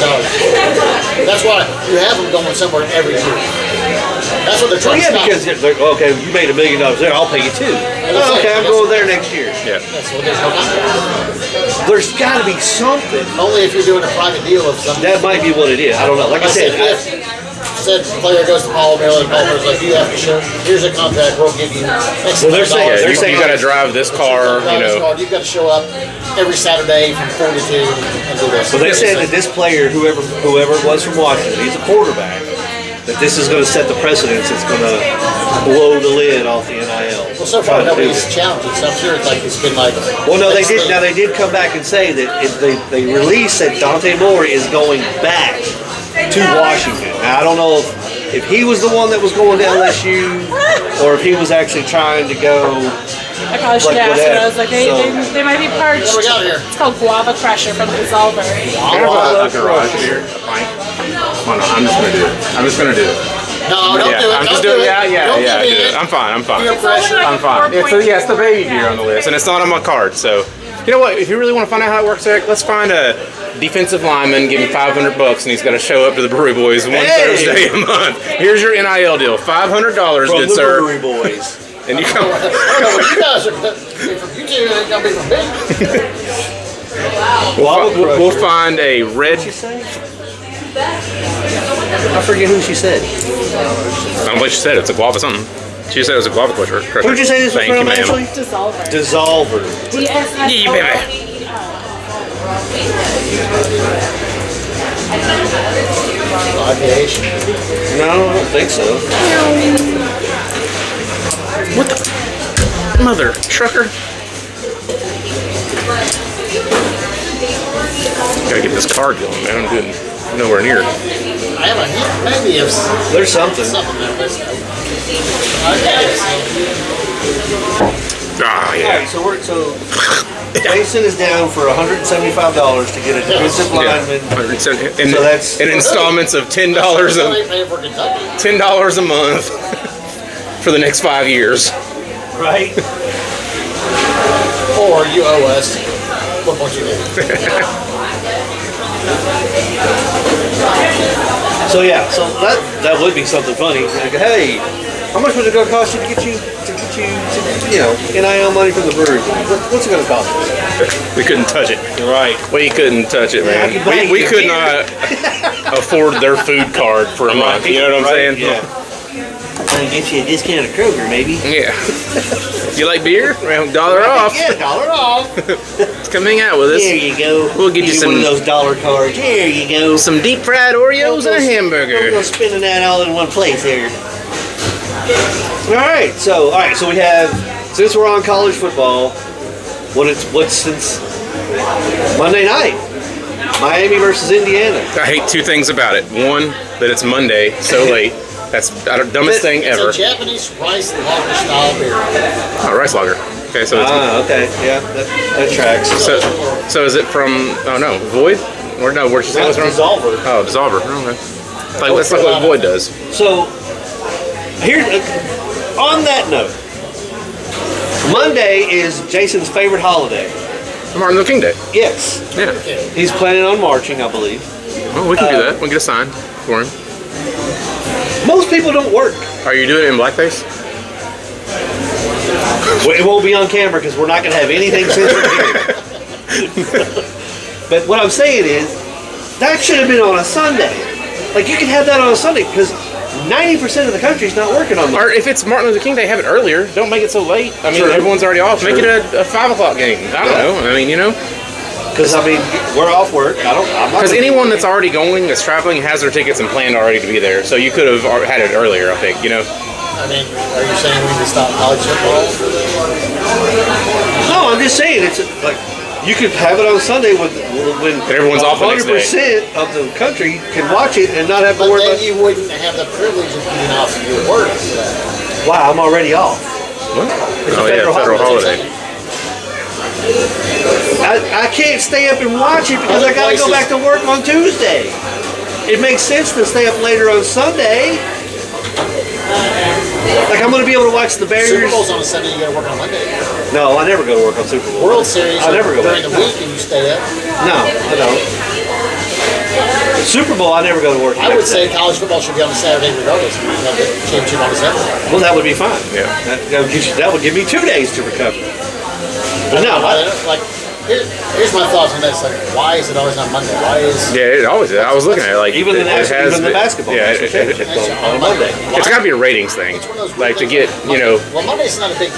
That's why you have them going somewhere every year. That's what they're Well, trying yeah, to stop. because they're, okay, you made $1 million there, I'll pay you too. Oh, okay, I'm going there next year. Yeah. That's what there's no contract. There's got to be something. Only if you're doing a private deal of something. That might be what it is. I don't know. Like I said, if said player goes to Paul Miller and Paul Miller's like, you have to show, here's a contract, we'll give you X Well, they're saying- dollars. they're You saying- got to drive this car, you know. You've got to show up every Saturday from 4 to 2 and do this. but they said that this player, whoever it was from Washington, he's a quarterback. That this is going to set the precedence. It's going to blow the lid off the NIL. Well, so far nobody's challenged it, so I'm sure it's like it's been like. Well, no, they did. Now they did come back and say that they released that Dante Moore is going back to Washington. Now I don't know if he was the one that was going to LSU or if he was actually trying to go. I probably should Like ask it. I was whatever. like, they might be parched. What do we got here? It's called guava crusher from the dissolver. Can I have a garage beer, a pint? Oh, no, I'm just gonna do it. I'm just gonna do it. No, don't Yeah, do it. I'm just Don't doing. do it. Yeah, Don't do give it. in. I'm fine. Peer pressure. I'm fine. Yeah, so yeah, it's the baby beer on the list, and it's not on my card. So, you know what? If you really want to find out how it works, Eric, let's find a defensive lineman, give him $500, and he's got to show up to the Brewery Boys one Hey! Thursday a month. Here's your NIL deal, $500, From good the sir. Brewery Boys. And you come. I don't know what you guys are going to be from. You two ain't going to be from me. We'll find a red. What'd she say? I forget who she said. I don't know what she said. It's a guava something. She said it was a guava crusher. Who'd you say this was Thank you, from, ma'am. Ashley? Dissolver. Dissolver. DSS. Yeah, baby. No, I don't think so. What the? Mother trucker. Gotta get this car going, man. I'm doing nowhere near. I have a hint, maybe, of There's something. something that was. Ah, All yeah. right, so Mason is down for $175 to get a defensive lineman. In, So that's- in installments of $10 They a pay for Kentucky. $10 a month. for the next 5 years. Right? Or you owe us. What won't you do? So yeah, so that would be something funny. Like, hey, how much would it going to cost you to get you NIL money from the Brewers? What's it going to cost us? We couldn't touch it. Right. We couldn't touch it, man. I could buy We you could beer. not afford their food card for a month. You know what I'm saying? Yeah. I'll get you a discount at Kroger, maybe. Yeah. You like beer? Well, $1 off. Yeah, $1 off. Come hang out with us. There you go. We'll get you one of some- those dollar cards. There you go. Some deep fried Oreos and a hamburger. We're spending that all in one place here. All right, so we have, since we're on college football, what's since Monday night, Miami versus Indiana. I hate two things about it. One, that it's Monday so late. That's the dumbest thing ever. It's a Japanese rice lager style beer. Oh, rice lager. Okay, so it's Okay, yeah, that tracks. so is it from? Oh no, Void? Or no, where'd you say it was from? Dissolver. Oh, Dissolver. Okay. Like that's like what Void does. So, here, on that note, Monday is Jason's favorite holiday. Martin Luther King Day. Yes, Yeah. he's planning on marching, I believe. Well, we can do that. We'll get a sign for him. Most people don't work. Are you doing it in blackface? Well, it won't be on camera because we're not going to have anything censored here. But what I'm saying is, that should have been on a Sunday. Like, you can have that on a Sunday because 90% of the country's not working on Or that. if it's Martin Luther King Day, have it earlier. Don't make it so late. I mean, True. everyone's already off. Make it a 5 o'clock game. I don't know. I mean, you know. Because, I mean, we're off work. I'm not Because gonna- anyone that's already going, that's traveling, has their tickets and planned already to be there. So you could have had it earlier, I think, you know. I mean, are you saying we need to stop college football? No, I'm just saying, it's like, you could have it on Sunday when everyone's off the next day. 100% of the country can watch it and not have to But worry then about, you wouldn't have the privilege of getting off of your work for that. wow, I'm already off. What? It's a Oh, yeah, federal federal holiday. holiday. I can't stay up and watch it because I gotta go back to work on Tuesday. It makes sense to stay up later on Sunday. Like, I'm gonna be able to watch the Bears. Super Bowl's on a Sunday, you gotta work on Monday. No, I never go to work on Super Bowl. World Series I never go during back. the week and you stay up. No, I don't. Super Bowl, I never go to work. I would say college football should be on a Saturday regardless. You have the championship on a Saturday. Well, that would be fine. Yeah. That would give me 2 days to recover. But no, Here's my thoughts on this. Like, why is it always on Monday? Why is Yeah, it always is. I was looking at it like even the it has even the been- basketball. Yeah, national championship on Monday. it's got to be a ratings thing, like to get Well, Monday's not a big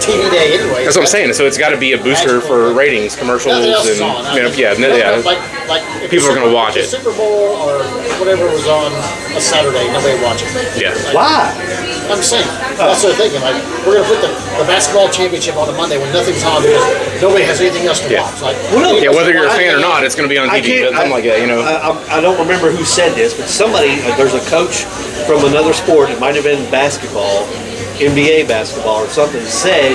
TV day anyway. That's what I'm saying. So it's got to be a booster for ratings, commercials, Nothing else is and on. yeah. Like if People the are gonna Super- watch if it. the Super Bowl or whatever was on a Saturday, nobody would watch it. Yeah. Why? I'm saying. That's what I'm thinking. Like, we're gonna put the basketball championship on a Monday when nothing's on because nobody has anything else to Yeah. watch. Like, Yeah, whether you're a fan or not, it's going to be on TV, something like that, you know. I don't remember who said this, but somebody, there's a coach from another sport, it might have been basketball, NBA basketball or something, said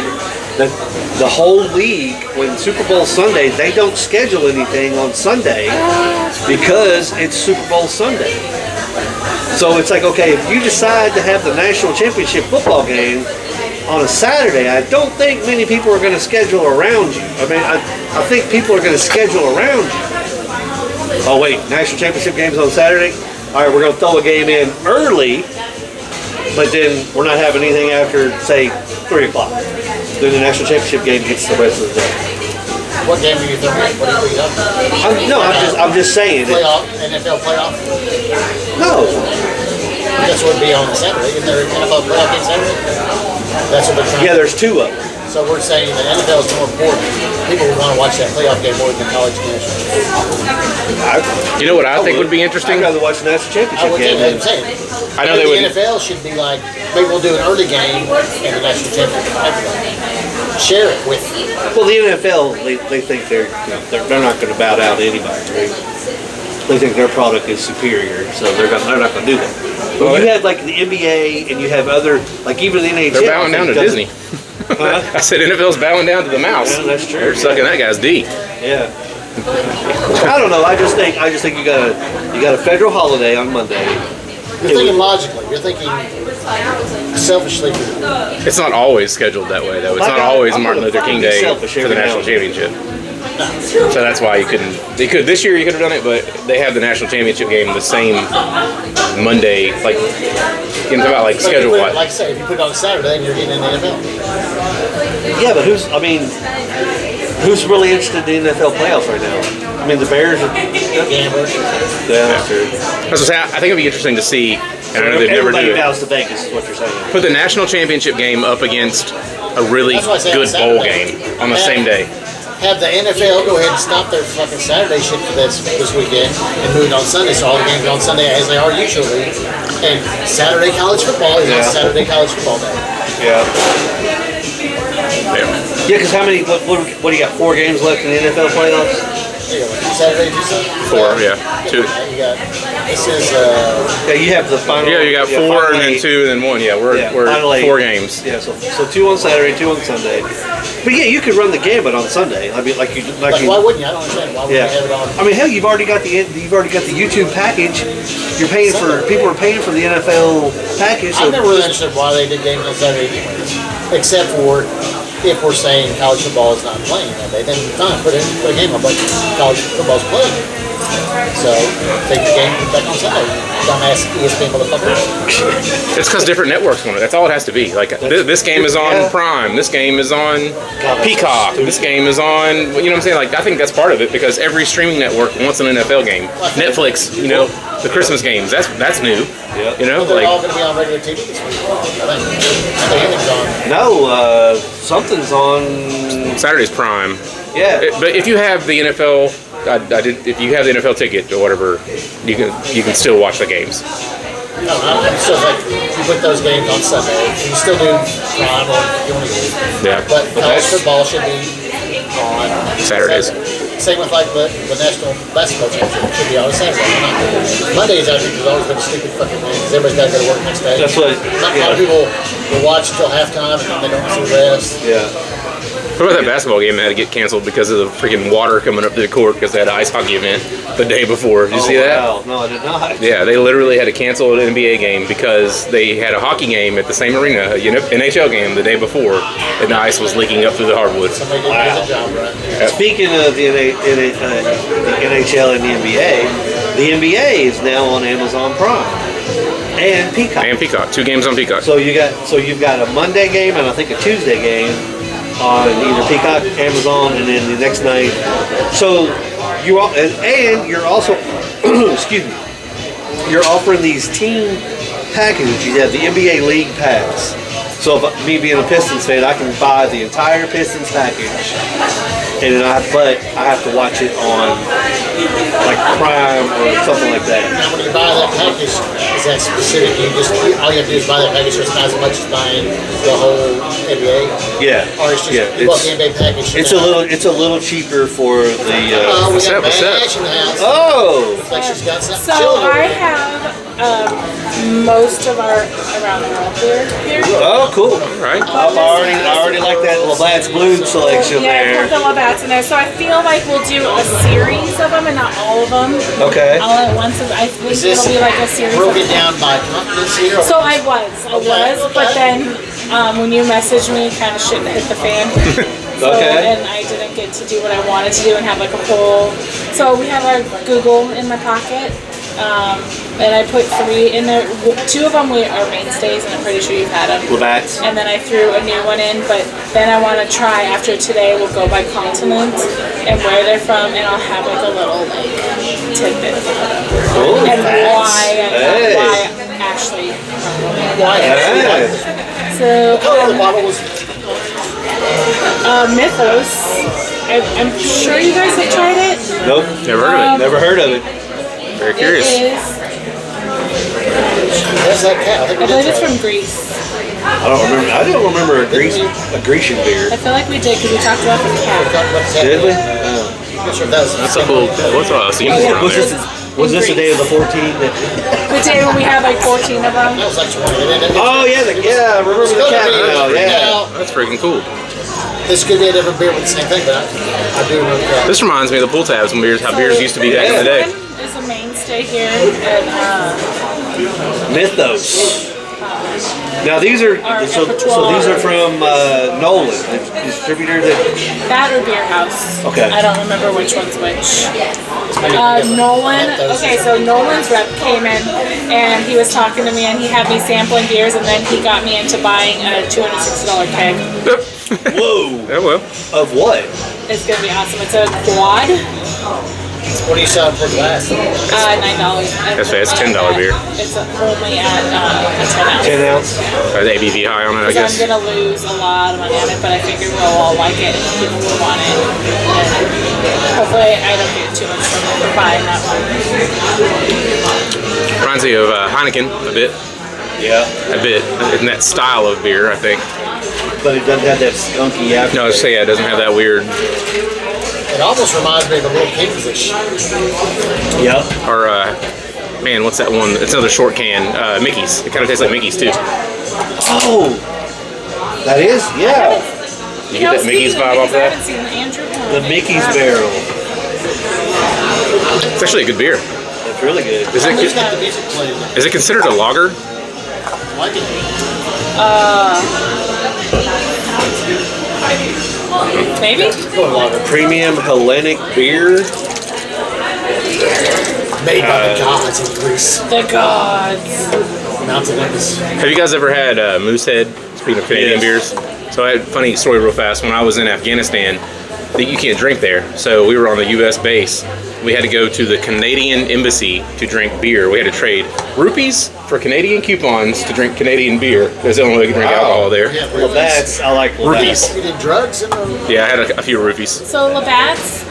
that the whole league, when Super Bowl Sunday, they don't schedule anything on Sunday because it's Super Bowl Sunday. So it's like, okay, if you decide to have the national championship football game on a Saturday, I don't think many people are going to schedule around you. I mean, I think people are going to schedule around you. Oh wait, national championship game's on Saturday? All right, we're going to throw a game in early, but then we're not having anything after, say, 3 o'clock. Then the national championship game gets the rest of the day. what game are you throwing? What are you talking I'm just saying. Playoff, NFL playoff. No, That's what would be on Saturday. Isn't there an NFL playoff game Saturday? That's what they're trying. yeah, there's 2 of them. So we're saying that NFL is more important. People would want to watch that playoff game more than the college national. You know what I think would be interesting? I'd rather watch the national I championship would game. think that's what I'm than- saying. I know they the would. NFL should be like, maybe we'll do an early game and the national championship. Share it with. Well, the NFL, they think they're not going to bow down to anybody. They think their product is superior, so they're not going to do that. But Well, you have like the NBA and you have other, like even the NHL. They're bowing down to doesn't- Disney. I said NFL's bowing down to the mouse. Yeah, that's true. They're sucking that guy's D. Yeah. I don't know. I just think you got a federal holiday on Monday. You're thinking logically. You're thinking selfishly, It's not always scheduled that way, though. It's not always Martin Luther King Day for the national championship. So that's why you couldn't. They could this year. You could have done it, but they have the national championship game the same Monday. Like, you know, about like schedule like wise. I say, if you put it on Saturday, then you're getting in the NFL. Yeah, but who's really interested in the NFL playoffs right now? I mean, the Bears are. Gamblers. Yeah, that's true. I was gonna say, I think it'd be interesting to see. And I know they've never Everybody do it. bows to Vegas, is what you're saying. Put the national championship game up against a really That's why I say good on bowl Saturday. game on the same day. Have the NFL go ahead and stop their fucking Saturday shit for this weekend and move it on Sunday, so all the games are on Sunday as they are usually. And Saturday college football is on Saturday college football day. Yeah. Yeah. Yeah, because how many? What do you got? 4 games left in the NFL playoffs. There you go. Saturday, Tuesday? 4, yeah. 2. You got, this is, Yeah, you have the final. Yeah, you got 4 final and then 8. 2 and then 1. Yeah, we're final 8. 4 games. Yeah, so 2 on Saturday, 2 on Sunday. But yeah, you could run the gambit on Sunday. I mean, like why wouldn't you? I don't understand. Why wouldn't you have it on? I mean, hell, you've already got the YouTube package. You're paying for people are paying for the NFL package. So I've never really understood why they did games on Saturday anyways, except for if we're saying college football is not playing that day, then fine, put a game on, but college football's playing. So take the game back on Sunday. Dumbass ESPN motherfuckers. It's because different networks want it. That's all it has to be. Like this game is on Prime. This game is on Peacock. This game is on. You know what I'm saying? Like I think that's part of it because every streaming network wants an NFL game. Netflix, you know, the Christmas games. That's new. Yeah. You know, They're like all going to be on regular TV this week. I think anything's on. no, something's on. Saturday's Prime. Yeah. But if you have the NFL, if you have the NFL ticket or whatever, you can still watch the games. No, it's still like you put those games on Sunday. You can still do Prime or if you want to do. Yeah. But college football should be on Saturdays. Same with like the National Basketball Championship should be on Saturday. Mondays I think has always been a stupid fucking thing because everybody's got to go to work next day. That's what. A lot of people will watch until halftime and then they don't see the rest. Yeah. What about that basketball game that had to get canceled because of the freaking water coming up to the court because they had an ice hockey event the day before? Did you see that? Wow. No, I did not. Yeah, they literally had to cancel an NBA game because they had a hockey game at the same arena, an NHL game the day before, and the ice was leaking up through the hardwood. Somebody didn't get the job right. Speaking of the NHL and the NBA is now on Amazon Prime and Peacock. And Peacock, 2 games on Peacock. So you've got a Monday game and I think a Tuesday game on either Peacock, Amazon, and then the next night. So you all, and you're also excuse me, you're offering these team packages. You have the NBA League Pass. So if me being a Pistons fan, I can buy the entire Pistons package, and then I have to watch it on like Prime or something like that. Now when you buy that package, is that specific? All you have to do is buy that package, so it's not as much as buying the whole NBA. Yeah, Or it's just you bought the NBA package. So it's a little cheaper for the. we got What's Bad up? Ash in the house. Oh. Looks like she's got something So chilling over I there. have most of our around the world beer here. Oh, cool. Right? I already like that Labatt's Blue selection Yeah, I there. put the Labatt's in there. So I feel like we'll do a series of them and not all of them. Okay. All at once. I think Is this it'll be like a series of broken down by continents here? So I was, but then when you messaged me, kind of shit hit the fan. So, Okay. and I didn't get to do what I wanted to do and have like a poll. So we have our Google in my pocket, and I put 3 in there. 2 of them are mainstays, and I'm pretty sure you've had them. Labatt's. And then I threw a new one in, but then I want to try after today. We'll go by continent and where they're from, and I'll have like a little like tidbit Oh, and why Hey. actually. Hey. The So color of the bottle was Mythos. I'm sure you guys have tried it. Nope. Never heard of it. Never heard of it. Very curious. It is. There's that cat. I think I we did believe it's try from it. Greece. I don't remember a Grecian beer. I feel like we did because we talked about the We cat. talked about the cat. Did we? I'm not sure if that was That's a cool. What's all else? Was this the day of the 14? The day when we had like 14 of them. That was like 20. Oh yeah, I remember the cat now. Yeah. That's freaking cool. This could be a different beer with the same thing, but I do remember that. This reminds me of the pull tabs when how beers used to be back in the day. This one is a mainstay here, and Mythos. Now these are so Patrol. these are from Nolan, the distributor That or Beer House. Okay. I don't remember which one's which. Nolan. Okay, so Nolan's rep came in and he was talking to me and he had me sampling beers and then he got me into buying a $260 keg. Whoa. Oh well. Of what? It's gonna be awesome. It's a quad. What are you selling for glass? $9. That's right, it's $10 beer. It's only at a 10 ounce. 10 ounce. The ABV high on it, I So I'm guess. gonna lose a lot of money on it, but I figure we'll all like it and people will want it. And hopefully I don't get too much trouble for buying that one. Reminds me of Heineken a bit. Yeah. A bit. In that style of beer, I think. But it doesn't have that skunky after. No, I was saying, yeah, it doesn't have that weird. It almost reminds me of a little kingfish. Yep. Or, man, what's that one? It's another short can. Mickey's. It kind of tastes like Mickey's, too. Oh. That is? Yeah. You get that Mickey's speaking vibe off I that? haven't seen the Andrew The Mickey's barrel. It's actually a good beer. That's really good. Is It's it, got the music playing. is it considered a lager? Like it. Maybe? Go water. Premium Hellenic beer. Made by the gods in Greece. The gods. Mountain Olympus. Have you guys ever had Moosehead? Speaking of Canadian Yes. beers. So I had a funny story real fast. When I was in Afghanistan, you can't drink there. So we were on the U.S. base. We had to go to the Canadian embassy to drink beer. We had to trade rupees for Canadian coupons to drink Canadian beer. That's the only way we could drink alcohol there. Yeah, Labatt's. I like Labatt's. Rupees. You did drugs in the... Yeah, I had a few rupees. So Labatt's,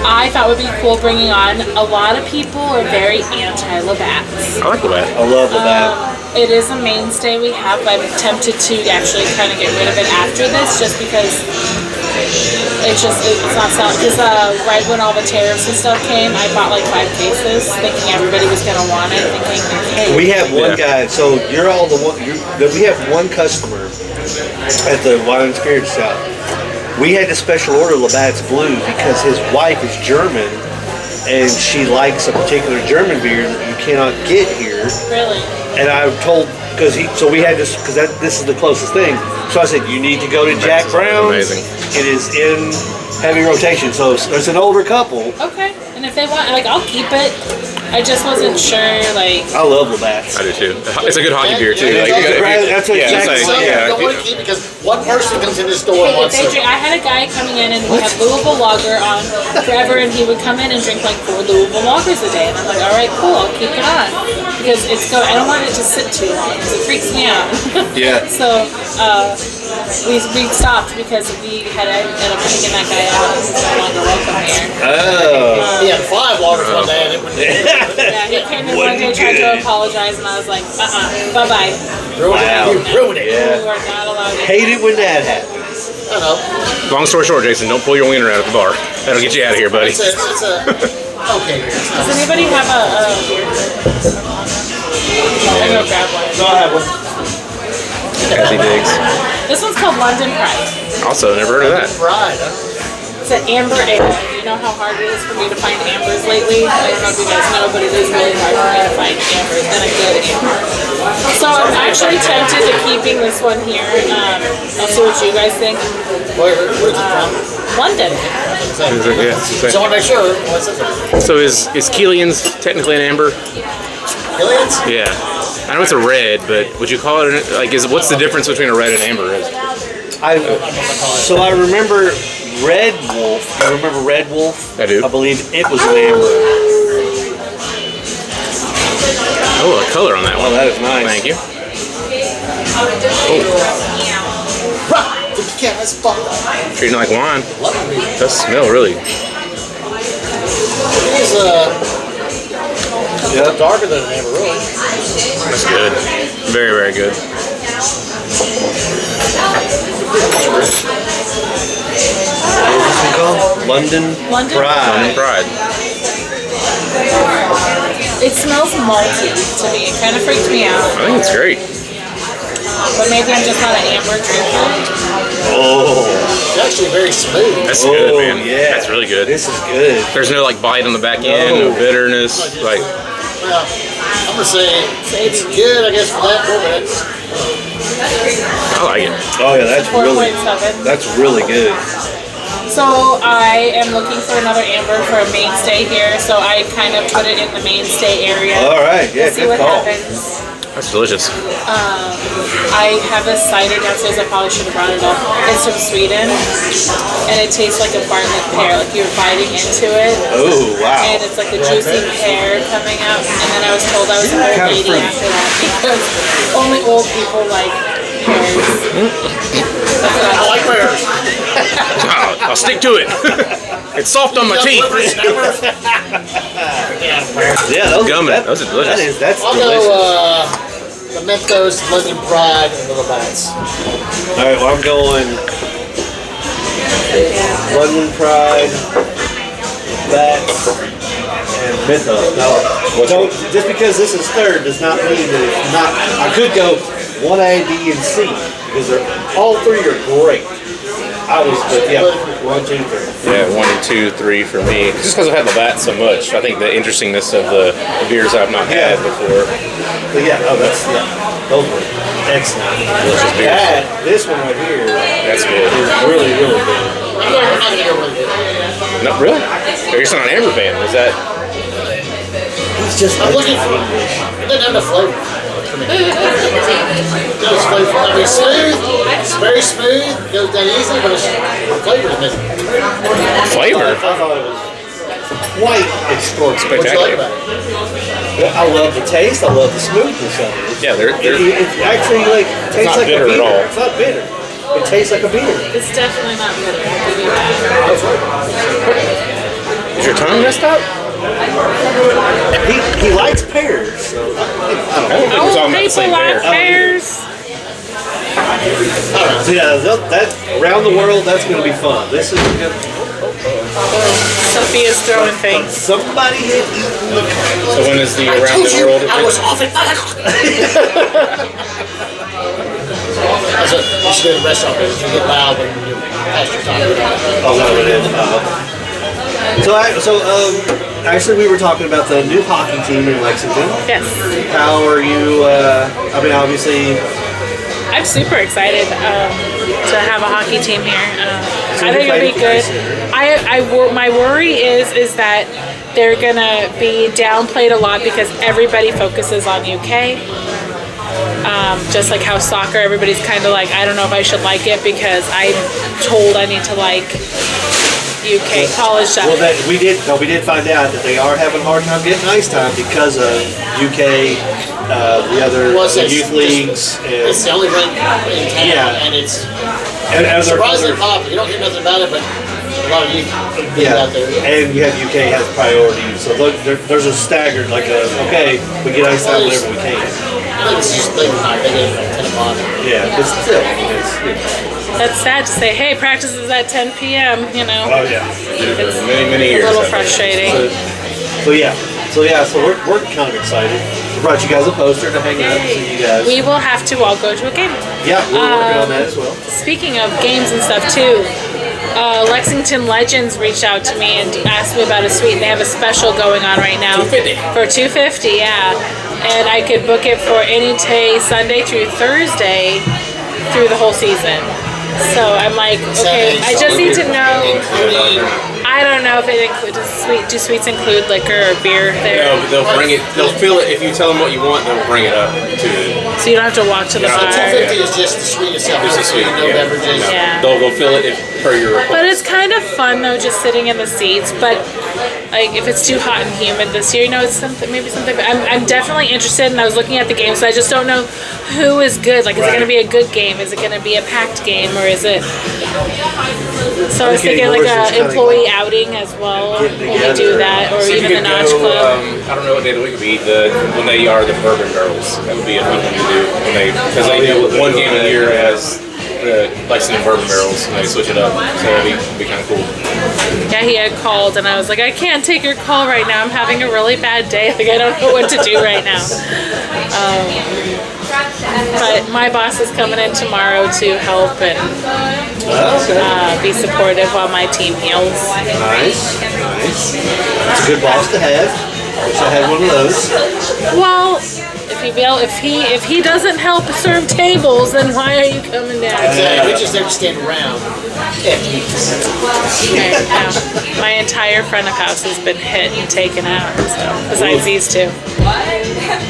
I thought would be cool bringing on. A lot of people are very anti-Labatt's. I like Labatt. I love Labatt. It is a mainstay we have. I'm tempted to actually kind of get rid of it after this, just because it's not selling. Because right when all the tariffs and stuff came, I bought like 5 cases, thinking everybody was gonna want it. Thinking, hey, We have one Yeah. guy, so you're all the one. We have one customer at the Wine and Spirits shop. We had to special order Labatt's Blue because his wife is German, and she likes a particular German beer that you cannot get here. really? And I told so we had this because this is the closest thing. So I said you need to go to Jack Brown's. Amazing. It is in heavy rotation. So it's an older couple. Okay. And if they want, like, I'll keep it. I just wasn't sure, like. I love Labatt's. I do too. It's a good hockey beer too. Yeah, Like, that's if right. That's what yeah, Jack it's said. like, You yeah, don't want to keep it because one person comes in the store and Hey, if wants they to... drink, I had a guy coming in and we had Louisville Lager on forever, and he would come in and drink like 4 Louisville Lagers a day, and I'm like, all right, cool, I'll keep it on because it's I don't want it to sit too long because it freaks me out. Yeah. So we stopped because we had ended up kicking that guy out. He's no longer welcome here. Oh. He had 5 waters one day and it would Yeah, he came in one day, tried to apologize, and I was like, bye bye. ruin Wow. it. You ruined it. Yeah. You are not allowed to. Hate it when that happens. I know. Long story short, Jason, don't pull your wiener out at the bar. That'll get you out of here, buddy. It's a okay beer. It's Does nice. anybody have a beer? I'm gonna grab one. So I have one. Kathy digs. This one's called London Pride. Also, never heard of that. Right. It's an amber ale. You know how hard it is for me to find ambers lately? I don't know if you guys know, but it is really hard for me to find ambers and a good amber. So I'm actually tempted to keeping this one here. I'll see what you guys think. Where's it from? London. Yeah. So I want to make sure. What's it? So is Keelian's technically an amber? Billions? Yeah. I know it's a red, but would you call it like? What's the difference between a red and amber? So I remember Red Wolf. You remember Red Wolf? I do. I believe it was an amber. Oh, the color on that Oh, one. that is nice. Thank you. Right. The chemist bottle. Treating it like wine. Love it. Does smell really. It is Yep. darker than an amber really. That's good. Very, very good. What's it called? London London Pride. London Pride. It smells malty to me. It kind of freaked me out. I think it's great. But maybe I'm just not an amber drinker. Oh. It's actually very smooth. That's good, man. Yeah. That's really good. This is good. There's no like bite on the back end, no bitterness. Like, Well, I'm gonna say it's good, I guess, for that 4 minutes. I like it. Oh yeah, that's really 4.7. that's really good. So I am looking for another amber for a mainstay here. So I kind of put it in the mainstay area. All right, yeah, We'll see good what call. happens. That's delicious. I have a cider downstairs. I probably should have brought it up. It's from Sweden, and it tastes like a bartlett pear. Like you're biting into it. Oh wow. And it's like the juicy pear coming out. And then I was told I was an old Kind of lady fruity. after that because only old people like pears. That's what I like pears. I'll stick to it. It's soft on my teeth. Yeah, those Gum, that, those are delicious. That's I'll delicious. go the Mentos, London Pride, and Little Bats. All right, well I'm going London Pride, Bats, and Mythos. Now, don't just because this is third does not mean that it's not. I could go 1A, B, and C because they're all three are great. I was, but yeah, 1, 2, 3. Yeah, 1 and 2, 3 for me. Just because I've had Labatt so much, I think the interestingness of the beers I've not had before. But yeah, oh, those were excellent. Delicious beers. This one right here That's good. is really, really good. I'm not gonna go with it. No, really? You're just not an amber fan. Is that? It's just I'm looking for it. Doesn't have enough flavor. Goes flavor. I mean, smooth. It's very smooth. Goes down easy, but it's flavor is missing. Flavor? I thought it was quite extraordinary. What you like Spectacular. about it? I love the taste. I love the smoothness of it. Yeah, they're It's actually like tastes not like bitter a at beer. all. It's not bitter. It tastes like a beer. It's definitely not bitter. I'll give you that. Is your tongue messed up? He likes pears, so I don't know. I don't think we're Old talking about the people same like bear. pears. So yeah, that around the world, that's going to be fun. This is good. Sophia's throwing things. Somebody had eaten the. So when is the I around told the you world? I was off at 5 o'clock. That's what you should do in the restaurant. You get loud when you pass your time. Oh, no, it is. Actually, we were talking about the new hockey team in Lexington. Yes. How are you? I mean, obviously, I'm super excited to have a hockey team here. I think it'll be good. My worry is that they're gonna be downplayed a lot because everybody focuses on UK. Just like how soccer, everybody's kind of like, I don't know if I should like it because I'm told I need to like UK college stuff. well, we did find out that they are having a hard time getting ice time because of UK, the other Well, the it's youth just- leagues, It's the only rink in town, Yeah. and it's and surprisingly popular. You don't hear nothing about it, but a lot of youth get Yeah, out there. and you have UK has priority, so there's a staggered like okay, we get ice time whenever we can. I think it's just late night. They get it at 10 o'clock. Yeah, but still, I mean, it's That's sad to say, hey, practice is at 10 p.m., you know. oh yeah. It's Many a years. little I think. frustrating. So we're kind of excited. We brought you guys a poster to hang out and see you guys. We will have to all go to a game. Yeah, we're working on that as well. Speaking of games and stuff too, Lexington Legends reached out to me and asked me about a suite, and they have a special going on right now. $250. For $250, yeah. And I could book it for any day, Sunday through Thursday, through the whole season. So I'm like, okay, I just need to know. Including I don't know if it includes do sweets include liquor or beer there. No, but they'll bring it. They'll fill it if you tell them what you want. They'll bring it up to it. So you don't have to walk to the Yeah, bar. 250 is just the sweet itself. Just a sweet, no yeah. beverages. No. Yeah. They'll fill it per your request. But it's kind of fun though, just sitting in the seats. But like, if it's too hot and humid this year, you know, it's something. Maybe something. I'm definitely interested, and I was looking at the game, so I just don't know who is good. Like, is it going to be a good game? Is it going to be a packed game, or is it? So I was thinking like a employee outing as well when we do that, or See if even you the could Notch go, Club. I don't know what day of the week it would be. When they are the bourbon barrels, that would be a fun one to do. Because they do one game a year as the Lexington bourbon barrels, and they switch it up. So that'd be kind of cool. Yeah, he had called, and I was like, I can't take your call right now. I'm having a really bad day. Like, I don't know what to do right now. But my boss is coming in tomorrow to help and be supportive while my team heals. Nice. It's a good boss to have. Wish I had one of those. Well, if he doesn't help serve tables, then why are you coming down? Exactly. We just have to stand around. My entire front of house has been hit and taken out. So besides these two,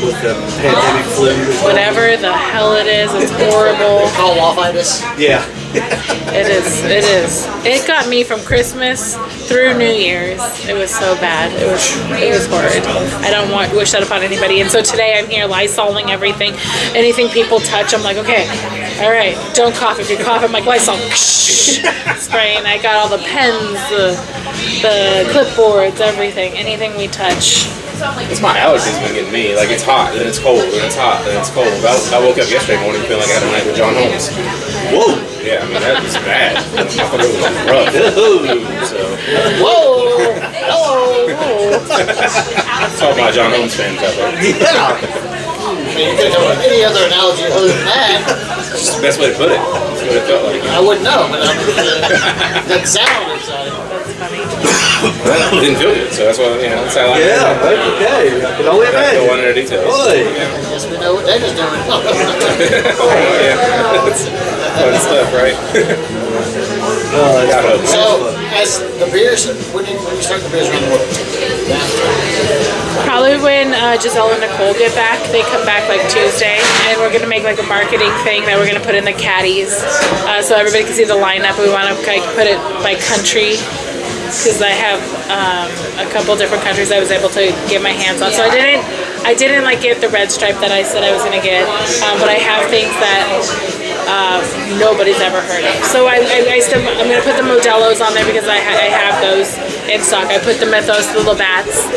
With the pandemic flu. whatever the hell it is, it's horrible. Call waffleitis. Yeah. It is. It is. It got me from Christmas through New Year's. It was so bad. It was horrid. I don't wish that upon anybody. And so today I'm here Lysoling everything. Anything people touch, I'm like, okay, all right, don't cough. If you cough, I'm like Lysol. Spraying. I got all the pens, the clipboards, everything. Anything we touch. It's my allergies been getting me. Like, it's hot, then it's cold, then it's hot, then it's cold. I woke up yesterday morning feeling like I had a night with John Holmes. Whoa. Yeah, I mean, that was bad. I thought it was rough. So, Whoa! Hello! that's all my John Holmes fans out there. Yeah. I mean, you could have come any other analogy other than that. It's just the best way to put it. That's what it felt like. I wouldn't know, but that sound inside. Well, it didn't feel good, so that's why, that's how I like Yeah, it. okay. I can only Not imagine. go into details. Boy. I guess we know what Dana's doing. Oh, yeah. That's fun stuff, right? Got hope. So, as the beers, when you start the beers around the world? Probably when Giselle and Nicole get back. They come back like Tuesday, and we're gonna make like a marketing thing that we're gonna put in the caddies, so everybody can see the lineup. We want to like put it by country, because I have a couple different countries I was able to get my hands on. So I didn't like get the red stripe that I said I was gonna get, but I have things that nobody's ever heard of. So I'm gonna put the Modelo's on there because I have those in stock. I put the Mythos, the Labatt's.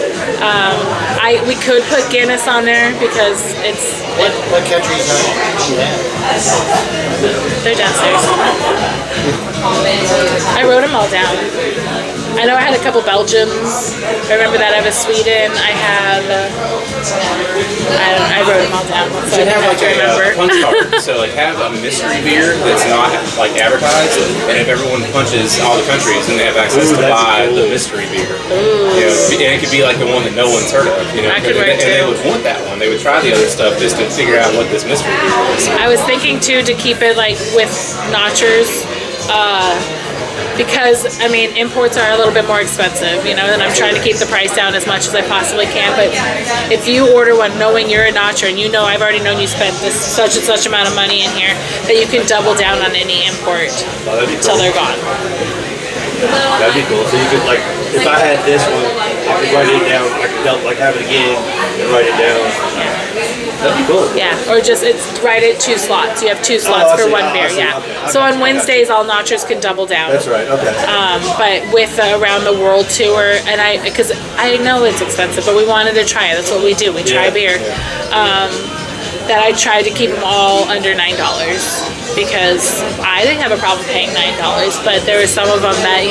We could put Guinness on there because it's What countries do you have? they're downstairs. I wrote them all down. I know I had a couple Belgians. I remember that I have a Sweden. I have. I wrote them all down, so I Should have have like to remember. a punch card. So like have a mystery beer that's not like advertised, and if everyone punches all the countries, then they have access to that's buy cool. the mystery beer. And it could be like the one that no one's heard of. That could work, and they too. would want that one. They would try the other stuff just to figure out what this mystery beer is. I was thinking too to keep it like with notchers, because I mean imports are a little bit more expensive, and I'm trying to keep the price down as much as I possibly can. But if you order one knowing you're a notcher and I've already known you spent this such and such amount of money in here, that you can double down on any import that'd be until cool. they're gone. That'd be cool. So you could if I had this one, I could write it down. I could have it again and write it down. That'd be cool. Yeah, or just write it 2 slots. You have 2 slots I for see. one I beer. see. Yeah. Okay. So on Wednesdays, all notchers can double down. That's right. Okay. But with the Around the World tour, and because I know it's expensive, but we wanted to try it. That's what we do. We try beer. That I tried to keep them all under $9 because I didn't have a problem paying $9, but there were some of them that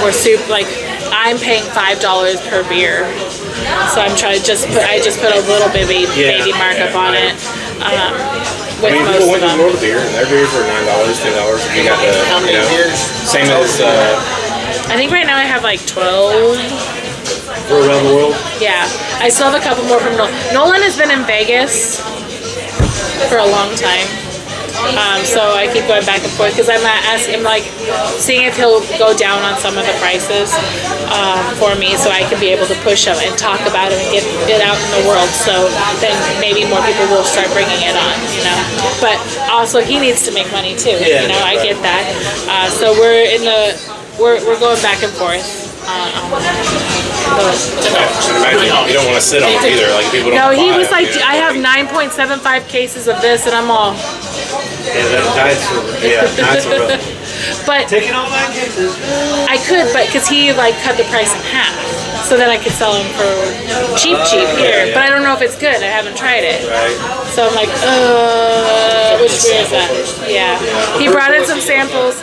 were super like I'm paying $5 per beer. So I'm trying I just put a little baby markup on it. With People most went of to the them. World of Beer, and their beers were $9, $10. If you got How many beers? same as I think right now I have like 12. For around the world. Yeah, I still have a couple more from Nolan. Nolan has been in Vegas for a long time. So I keep going back and forth because I'm seeing if he'll go down on some of the prices for me, so I can be able to push him and talk about it and get it out in the world. So then maybe more people will start bringing it on, But also he needs to make money too. Yeah, I right. get that. So we're going back and forth. I should imagine you don't want to sit on them either. Like people don't. No, he buy was them, like, I have 9.75 cases of this, and I'm all. Yeah, that's rough. But Taking all 9 cases. I could, because he cut the price in half, so then I could sell them for cheap here. yeah. But I don't know if it's good. I haven't tried it. Right. So I'm like, which beer is that? Yeah. He brought in some samples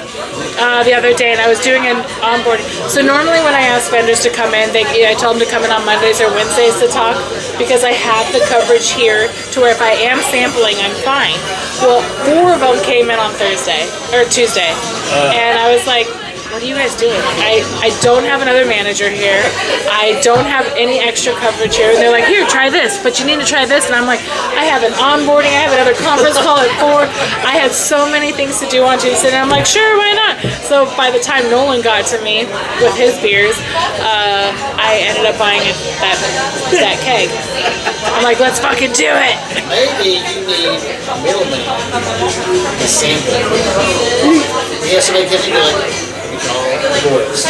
the other day, and I was doing an onboarding. So normally when I ask vendors to come in, I tell them to come in on Mondays or Wednesdays to talk, because I have the coverage here to where if I am sampling, I'm fine. Well, 4 of them came in on Tuesday. And I was like, what are you guys doing? I don't have another manager here. I don't have any extra coverage here. And they're like, here, try this, but you need to try this. And I'm like, I have an onboarding, I have another conference call at 4. I had so many things to do on Tuesday, and I'm like, sure, why not? So by the time Nolan got to me with his beers, I ended up buying that keg. I'm like, let's fucking do it. Maybe you need a middleman. The sample. Yes, so they can do it. We call Boiz.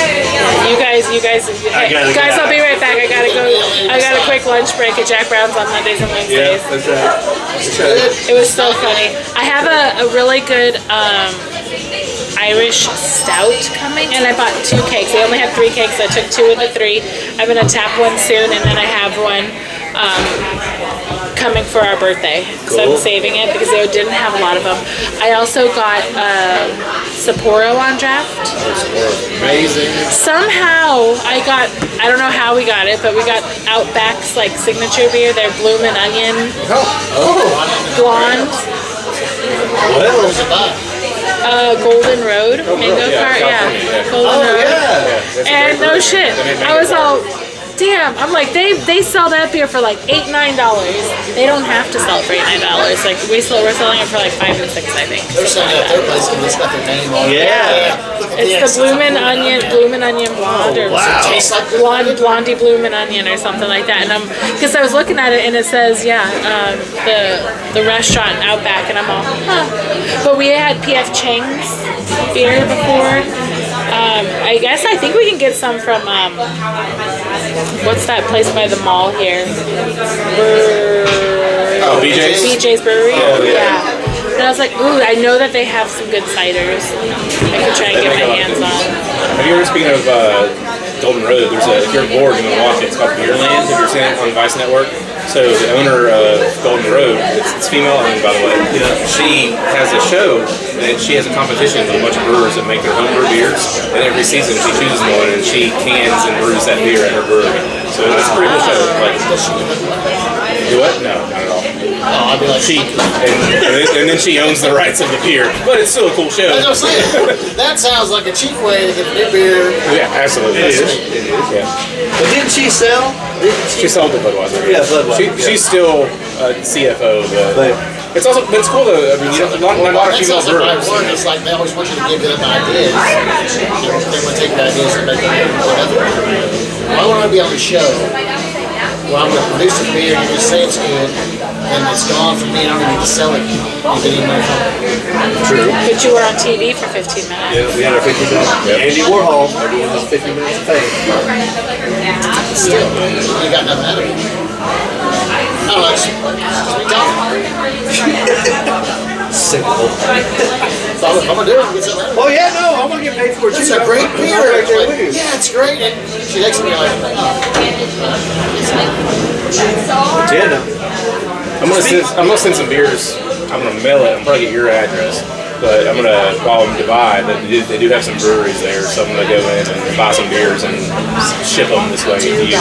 You guys, I'll be right back. I gotta go. I got a quick lunch break at Jack Brown's on Mondays and Wednesdays. Yeah, that's right. It was so funny. I have a really good Irish stout coming, and I bought 2 cakes. They only have 3 cakes. I took 2 of the 3. I'm gonna tap one soon, and then I have one coming for our birthday. Cool. So I'm saving it because they didn't have a lot of them. I also got Sapporo on draft. Amazing. Somehow I don't know how we got it, but we got Outback's like signature beer, their Bloomin' Onion blonde. What was it about? Golden Road, Mango Cart, Golden Road. Yeah. And no shit, I was all, damn, I'm like, they sell that beer for like $8, $9. They don't have to sell it for $8, $9. Like we're selling it for like $5 and $6, I think. They're selling it at their place because it's got their name on it. Yeah. It's the Bloomin' Onion Blonde, or Wow. Tastes like Blondie Bloomin' Onion or something like that. And because I was looking at it and it says, the restaurant Outback, and I'm all, huh. But we had P.F. Chang's beer before. I think we can get some from what's that place by the mall here? BJ's? BJ's Brewery. Oh, yeah. And I was like, ooh, I know that they have some good ciders. I could try and get my hands on. Have you ever, speaking of Golden Road, if you're bored, you want to watch it. It's called Beerland, if you're seeing it on the Vice Network. So the owner of Golden Road, it's female owned, by the way. She has a show, and she has a competition with a bunch of brewers that make their home brew beers. And every season she chooses one, and she cans and brews that beer at her brewery. So it's a pretty cool show. Like, do what? No, not at all. I'd be like, And then she owns the rights of the beer, but it's still a cool show. that's what I'm saying. That sounds like a cheap way to get a new beer. Yeah, absolutely. It is. Yeah. But didn't she sell? She sold to Budweiser. Yeah, Budweiser. She's still CFO, but it's also, but it's cool though. I mean, a lot of That female sounds like my brewers. work. It's like they always want you to give them ideas. They want to take the ideas and make them whatever. I want to be on the show. Well, I'm going to produce a beer and you just say it's good, and it's gone from me. I don't even need to sell it. You get any money from it. True. But you were on TV for 15 minutes. Yeah, we had our 15 minutes. Andy Warhol, everyone has 15 minutes of fame. Still, you got nothing out of it. I don't know. Just be talking. Simple. So if I'm going to do it, I'm going to get something out of it. Oh yeah, no, I'm gonna get paid for it too. It's a great beer. I'm right there Like, with you. yeah, it's great. And she next to me like, Yeah, no. I'm gonna send some beers. I'm gonna mail it. I'm probably get your address, but I'm gonna call them Dubai. They do have some breweries there, so I'm gonna go in and buy some beers and ship them this way to you. Yeah,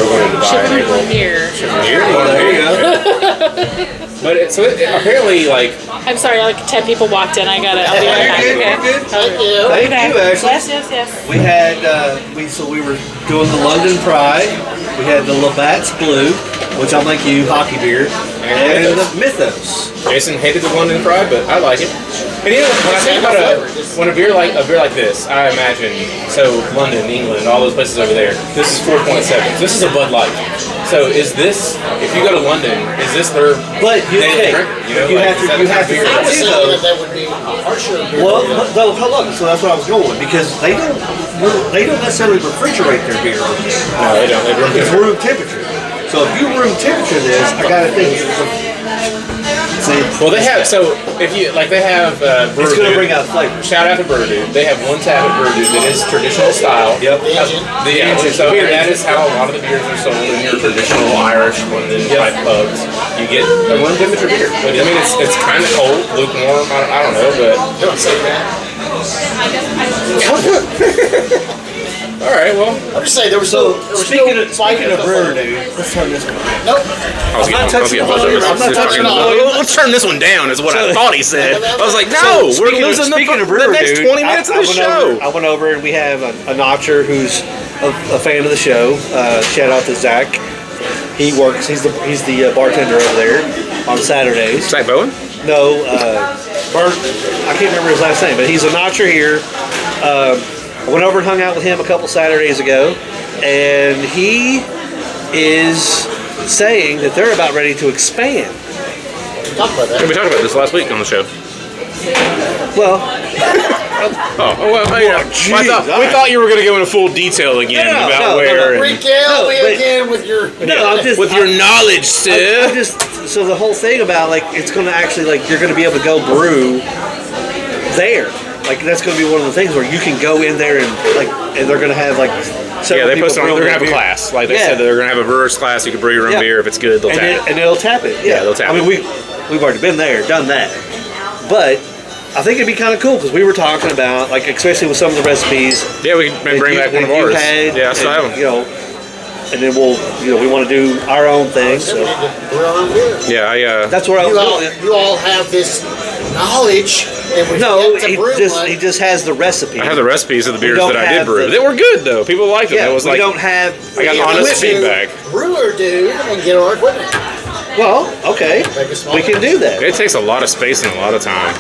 we're going to Dubai. Shipping in April. from here. Shipping here. Oh, there you go. But apparently, like, I'm sorry, like 10 people walked in. I'll be right back. You're good, Okay. you're good. thank you. Thank you, actually. Yes. We had we were doing the London Pride. We had the Labatt's Blue, which I'm like you, hockey beer, and the Mythos. Jason hated the London Pride, but I like it. And you know, when I think about a beer like this, I imagine London, England, all those places over there. This is 4.7. This is a Bud Light. So is this? If you go to London, is this their? But you native okay, drink? You know, you like, have is to that the you kind have of to beer? I was thinking that would be harsher beer. well, look, so that's where I was going because they don't necessarily refrigerate their beer. No, they don't. They room It's temperature. room temperature. So if you room temperature this, I gotta think. See, Well, they have if you like they have Brew it's gonna Dude. bring out flavors. Shout out to Brew Dude. They have one tab at Brew Dude that is traditional style. Yep. The engine. So that is how a lot of the beers are sold in your traditional Irish London type pubs. You get a room temperature beer. But I mean, it's kind of cold, lukewarm. I don't know, but Don't say that. All right, well, I'm just saying there was So, speaking of brewer, dude. dude, let's turn this one. Nope. I'm not touching the volume. I'm not touching the volume. volume. Let's turn this one down, is what I thought he said. I was like, no, we're Speaking losing of the brewer, next dude, 20 minutes of the show. I went over and we have a notcher who's a fan of the show. Shout out to Zach. He works. He's the bartender over there on Saturdays. Zach Bowen? No, Bert. I can't remember his last name, but he's a notcher here. I went over and hung out with him a couple Saturdays ago, and he is saying that they're about ready to expand. Talk about that. We talked about this last week on the show. Well, we thought you were going to go into full detail again about where. Regale me again with your. With your knowledge, Sid. So the whole thing about it's going to actually you're going to be able to go brew there. That's going to be one of the things where you can go in there and they're going to have several they people posted on. They're going to have a beer. class. They said that they're going to have a brewer's class. You can brew your own beer if it's good. They'll tap it. And they'll tap it. Yeah, they'll tap it. I mean, we've already been there, done that, but I think it'd be kind of cool because we were talking about especially with some of the recipes. Yeah, we can bring back one of ours. Yeah, I still have them. And then we want to do our own thing. So Yeah, that's where I was going. You all have this knowledge, and we he just has the recipe. I have the recipes of the beers don't that I did have brew. They were good though. People liked them. Yeah, It was we don't have. I got honest feedback. Brewer dude, and get our equipment. Well, okay, we can do that. It takes a lot of space and a lot of time.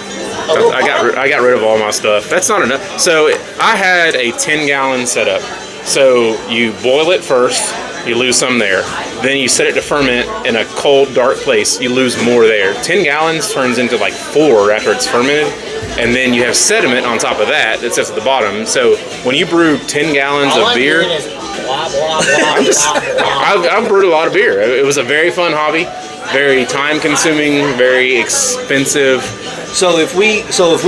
I got rid of all my stuff. That's not enough. So I had a 10-gallon setup. So you boil it first, you lose some there. Then you set it to ferment in a cold, dark place. You lose more there. 10 gallons turns into 4 after it's fermented. And then you have sediment on top of that that sits at the bottom. So when you brew 10 gallons of beer, I've brewed a lot of beer. It was a very fun hobby, very time-consuming, very expensive. So if we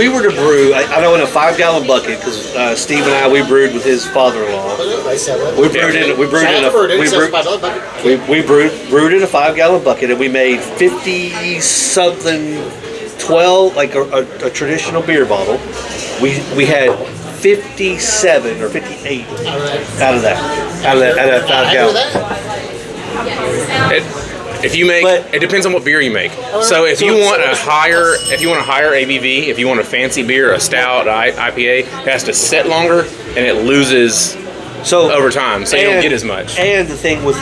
were to brew, I know in a 5-gallon bucket, because Steve and we brewed with his father-in-law. We brewed in a 5-gallon bucket, and we made 50-something, 12 a traditional beer bottle. We had 57 or 58 out of that 5 gallon. If you make, it depends on what beer you make. So if you want a higher ABV, if you want a fancy beer, a stout, IPA, it has to sit longer and it loses over time, so you don't get as much. And the thing with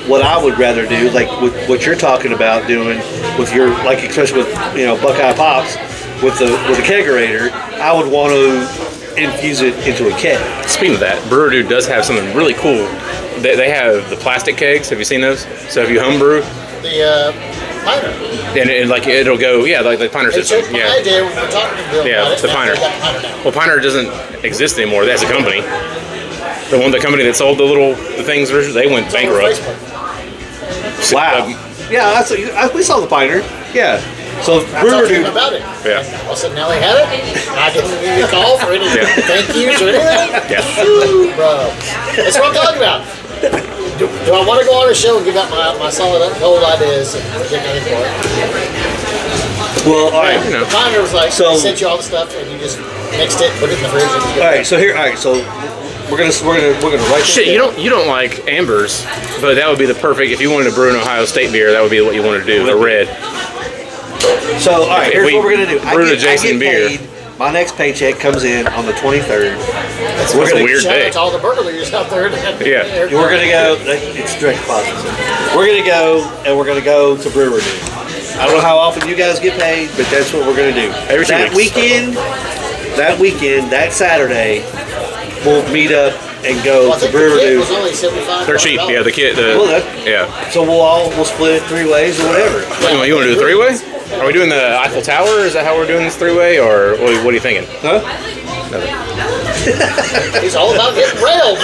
what I would rather do, with what you're talking about doing with your especially with Buckeye Pops with the kegerator, I would want to infuse it into a keg. Speaking of that, Brewer Dude does have something really cool. They have the plastic kegs. Have you seen those? So if you homebrew, the Piner. And it'll go, the Piner system. Yeah. I did. We're talking to Bill about it. The Piner. Well, Piner doesn't exist anymore as a company. The company that sold the things, they went bankrupt. Wow. Yeah, we saw the Piner. Yeah. So Brewer Dude about it. Yeah. I said, now they have it. I get a call for any thank yous or anything. Yeah. Bro, that's what I'm talking about. Do I want to go on a show and give out my solid gold ideas and get nothing for it? Well, all right. The Piner was I sent you all the stuff and you just mixed it, put it in the fridge. And all right. So we're gonna write. Shit, you don't like ambers, but that would be the perfect if you wanted to brew an Ohio State beer. That would be what you wanted to do. The red. So all right, here's what we're gonna do. Brew adjacent beer. My next paycheck comes in on the 23rd. That's a weird day. Shout out to all the burglars out there. Yeah. We're going to go. It's direct deposit. We're going to go, and we're going to go to Brewer Dude. I don't know how often you guys get paid, but that's what we're going to do. Every 2 weeks. That Saturday, we'll meet up and go to Brewer Dude. They're cheap. Yeah, the kit. So we'll split it 3 ways or whatever. You want to do a 3-way? Are we doing the Eiffel Tower? Is that how we're doing this 3-way, or what are you thinking? Huh? He's all about getting railed.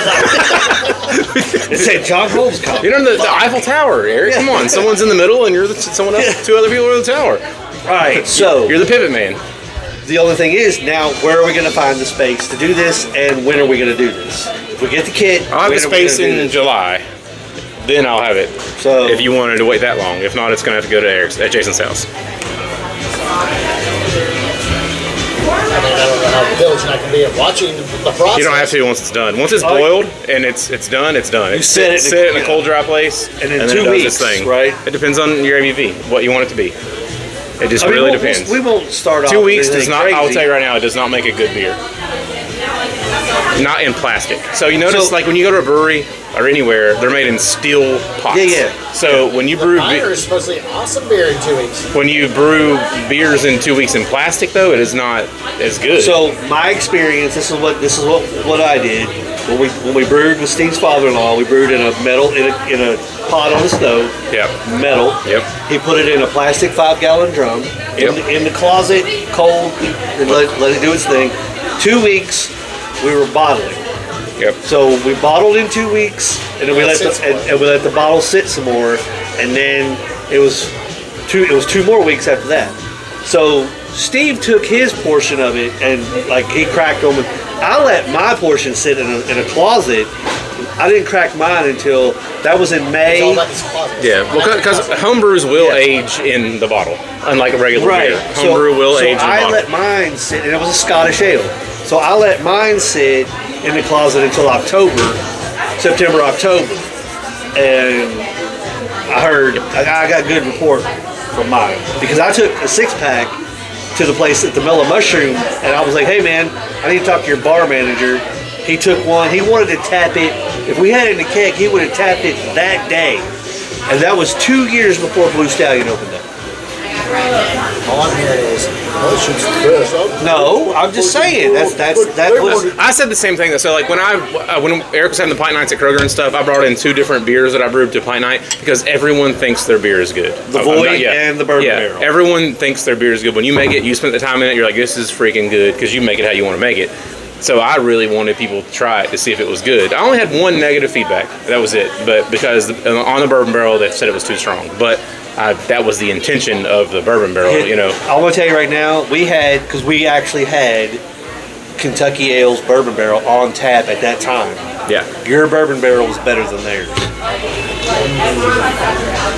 It's a John Holmes copy. The Eiffel Tower, Eric. Come on, someone's in the middle, and someone else. 2 other people are in the tower. All right, so you're the pivot man. The only thing is now, where are we going to find the space to do this, and when are we going to do this? If we get the kit, I'll have the space in July. Then I'll have it. So if you wanted to wait that long, if not, it's gonna have to go to Jason's house. I don't know how diligent I can be at watching the process. You don't have to once it's done. Once it's boiled and it's done, it's done. You sit it in a cold, dry place, and in then 2 it does weeks, its thing. right? It depends on your ABV, what you want it to be. It just really depends. We won't start off 2 weeks with does not. crazy. I'll tell you right now, it does not make a good beer. Not in plastic. So you notice, like when you go to a brewery or anywhere, they're made in steel pots. Yeah. So when you brew, Mine is supposedly awesome beer in 2 weeks. when you brew beers in 2 weeks in plastic, though, it is not as good. So my experience, this is what I did when we brewed with Steve's father-in-law. We brewed in a pot on the stove. Yep. Metal. Yep. He put it in a plastic 5-gallon drum in the closet, cold, and let it do its thing. 2 weeks, we were bottling. Yep. So we bottled in 2 weeks, and then we let the bottle sit some more, and then it was 2 more weeks after that. So Steve took his portion of it and like he cracked them. And I let my portion sit in a closet. I didn't crack mine until that was in May. It's all about this closet. Yeah, well, because homebrews will age in the bottle, unlike a regular beer. So Homebrew will age in the I bottle. let mine sit, and it was a Scottish ale. So I let mine sit in the closet until September, October. And I heard, I got a good report from mine. Because I took a 6-pack to the place at the Mellow Mushroom, and I was like, hey man, I need to talk to your bar manager. He took one, he wanted to tap it. If we had it in the keg, he would have tapped it that day. And that was 2 years before Blue Stallion opened up. All I'm hearing is, oh, she's the best. No, I'm just saying, that was... I said the same thing though. So like when Eric was having the pint nights at Kroger and stuff, I brought in 2 different beers that I brewed to pint night because everyone thinks their beer is good. The Boiz and the Bourbon Barrel. Everyone thinks their beer is good. When you make it, you spend the time in it, you're like, this is freaking good because you make it how you want to make it. So I really wanted people to try it to see if it was good. I only had 1 negative feedback. That was it. But because on the Bourbon Barrel, they said it was too strong. But that was the intention of the Bourbon Barrel, you know. I'm going to tell you right now, we actually had Kentucky Ale's Bourbon Barrel on tap at that time. Yeah. Your Bourbon Barrel was better than theirs.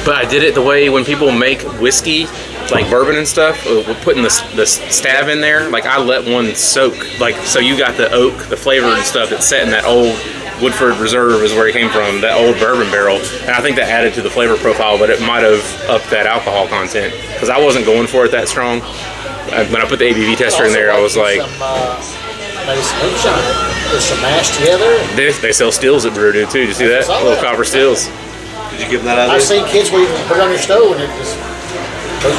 But I did it the way when people make whiskey, like bourbon and stuff, putting the stav in there, like I let one soak. Like, so you got the oak, the flavor and stuff that's set in that old Woodford Reserve is where it came from, that old bourbon barrel. And I think that added to the flavor profile, but it might have upped that alcohol content because I wasn't going for it that strong. When I put the ABV tester in there, I was like... Maybe some moonshine. There's some mash together. They sell stills at Brew too. Did you see that? Little copper stills. Did you give them that out there? I've seen kids where you can put it on your stove and it just... All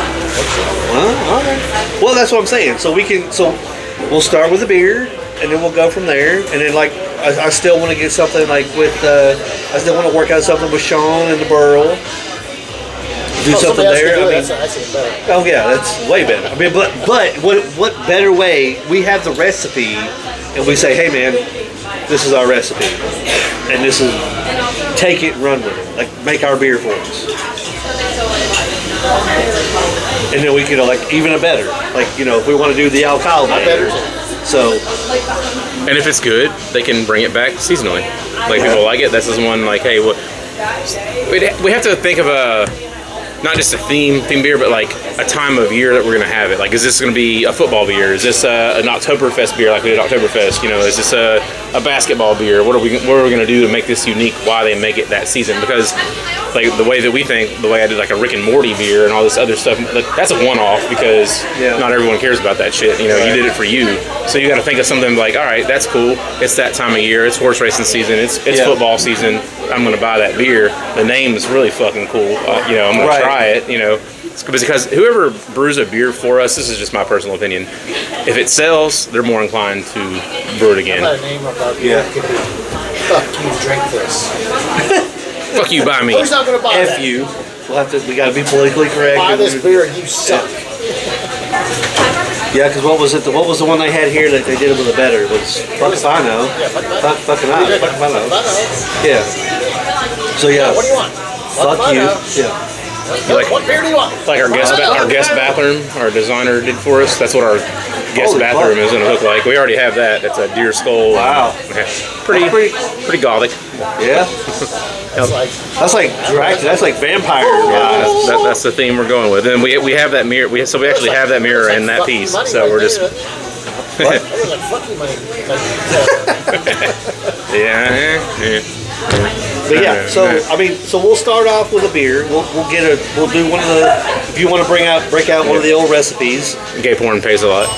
right. Well, that's what I'm saying. So we'll start with the beer, and then we'll go from there. And then, like, I still want to get something like with. I still want to work out something with Sean and the Burl. Do something there. I mean, that's even better. oh yeah, that's way better. I mean, but what better way? We have the recipe, and we say, hey man, this is our recipe, and this is take it and run with it. Like make our beer for us. And then we could like even a better, like if we want to do the alcohol better. So, and if it's good, they can bring it back seasonally. Like people like it. This is one like, hey, what? We have to think of not just a theme beer, but like a time of year that we're gonna have it. Like, is this gonna be a football beer? Is this an Oktoberfest beer like we did Oktoberfest? Is this a basketball beer? What are we gonna do to make this unique? Why they make it that season? Because like the way that we think, the way I did like a Rick and Morty beer and all this other stuff, like, that's a one-off because not everyone cares about that shit. You did it for you, so you got to think of something like, all right, that's cool. It's that time of year. It's horse racing season. It's football season. I'm gonna buy that beer. The name is really fucking cool. I'm gonna try it. It's because whoever brews a beer for us, this is just my personal opinion. If it sells, they're more inclined to brew it again. How about a name of our beer? Could be, fuck you, drink this. Fuck you, buy me. Who's not gonna buy F that? you. We gotta be politically correct. Buy this beer and you suck. Yeah, because what was the one they had here that they did it with a better? It was fuck if I know. Yeah, fuck if I know. Fucking I. Fuck if I know. Yeah. So What do you want? fuck you. Yeah. What beer do you want? Like our guest bathroom, our designer did for us. That's what our guest Holy bathroom fuck. is gonna look like. We already have that. That's a deer skull. Wow. Yeah. Pretty gothic. Yeah. That's like That's like vampire. That's the theme we're going with. And we have that mirror. We actually have that mirror in that piece. So we're just What? I was like, fuck you, money. Yeah. But yeah, so I mean, so we'll start off with a beer. We'll do one of the. If you want to break out one of the old recipes. Gay porn pays a lot.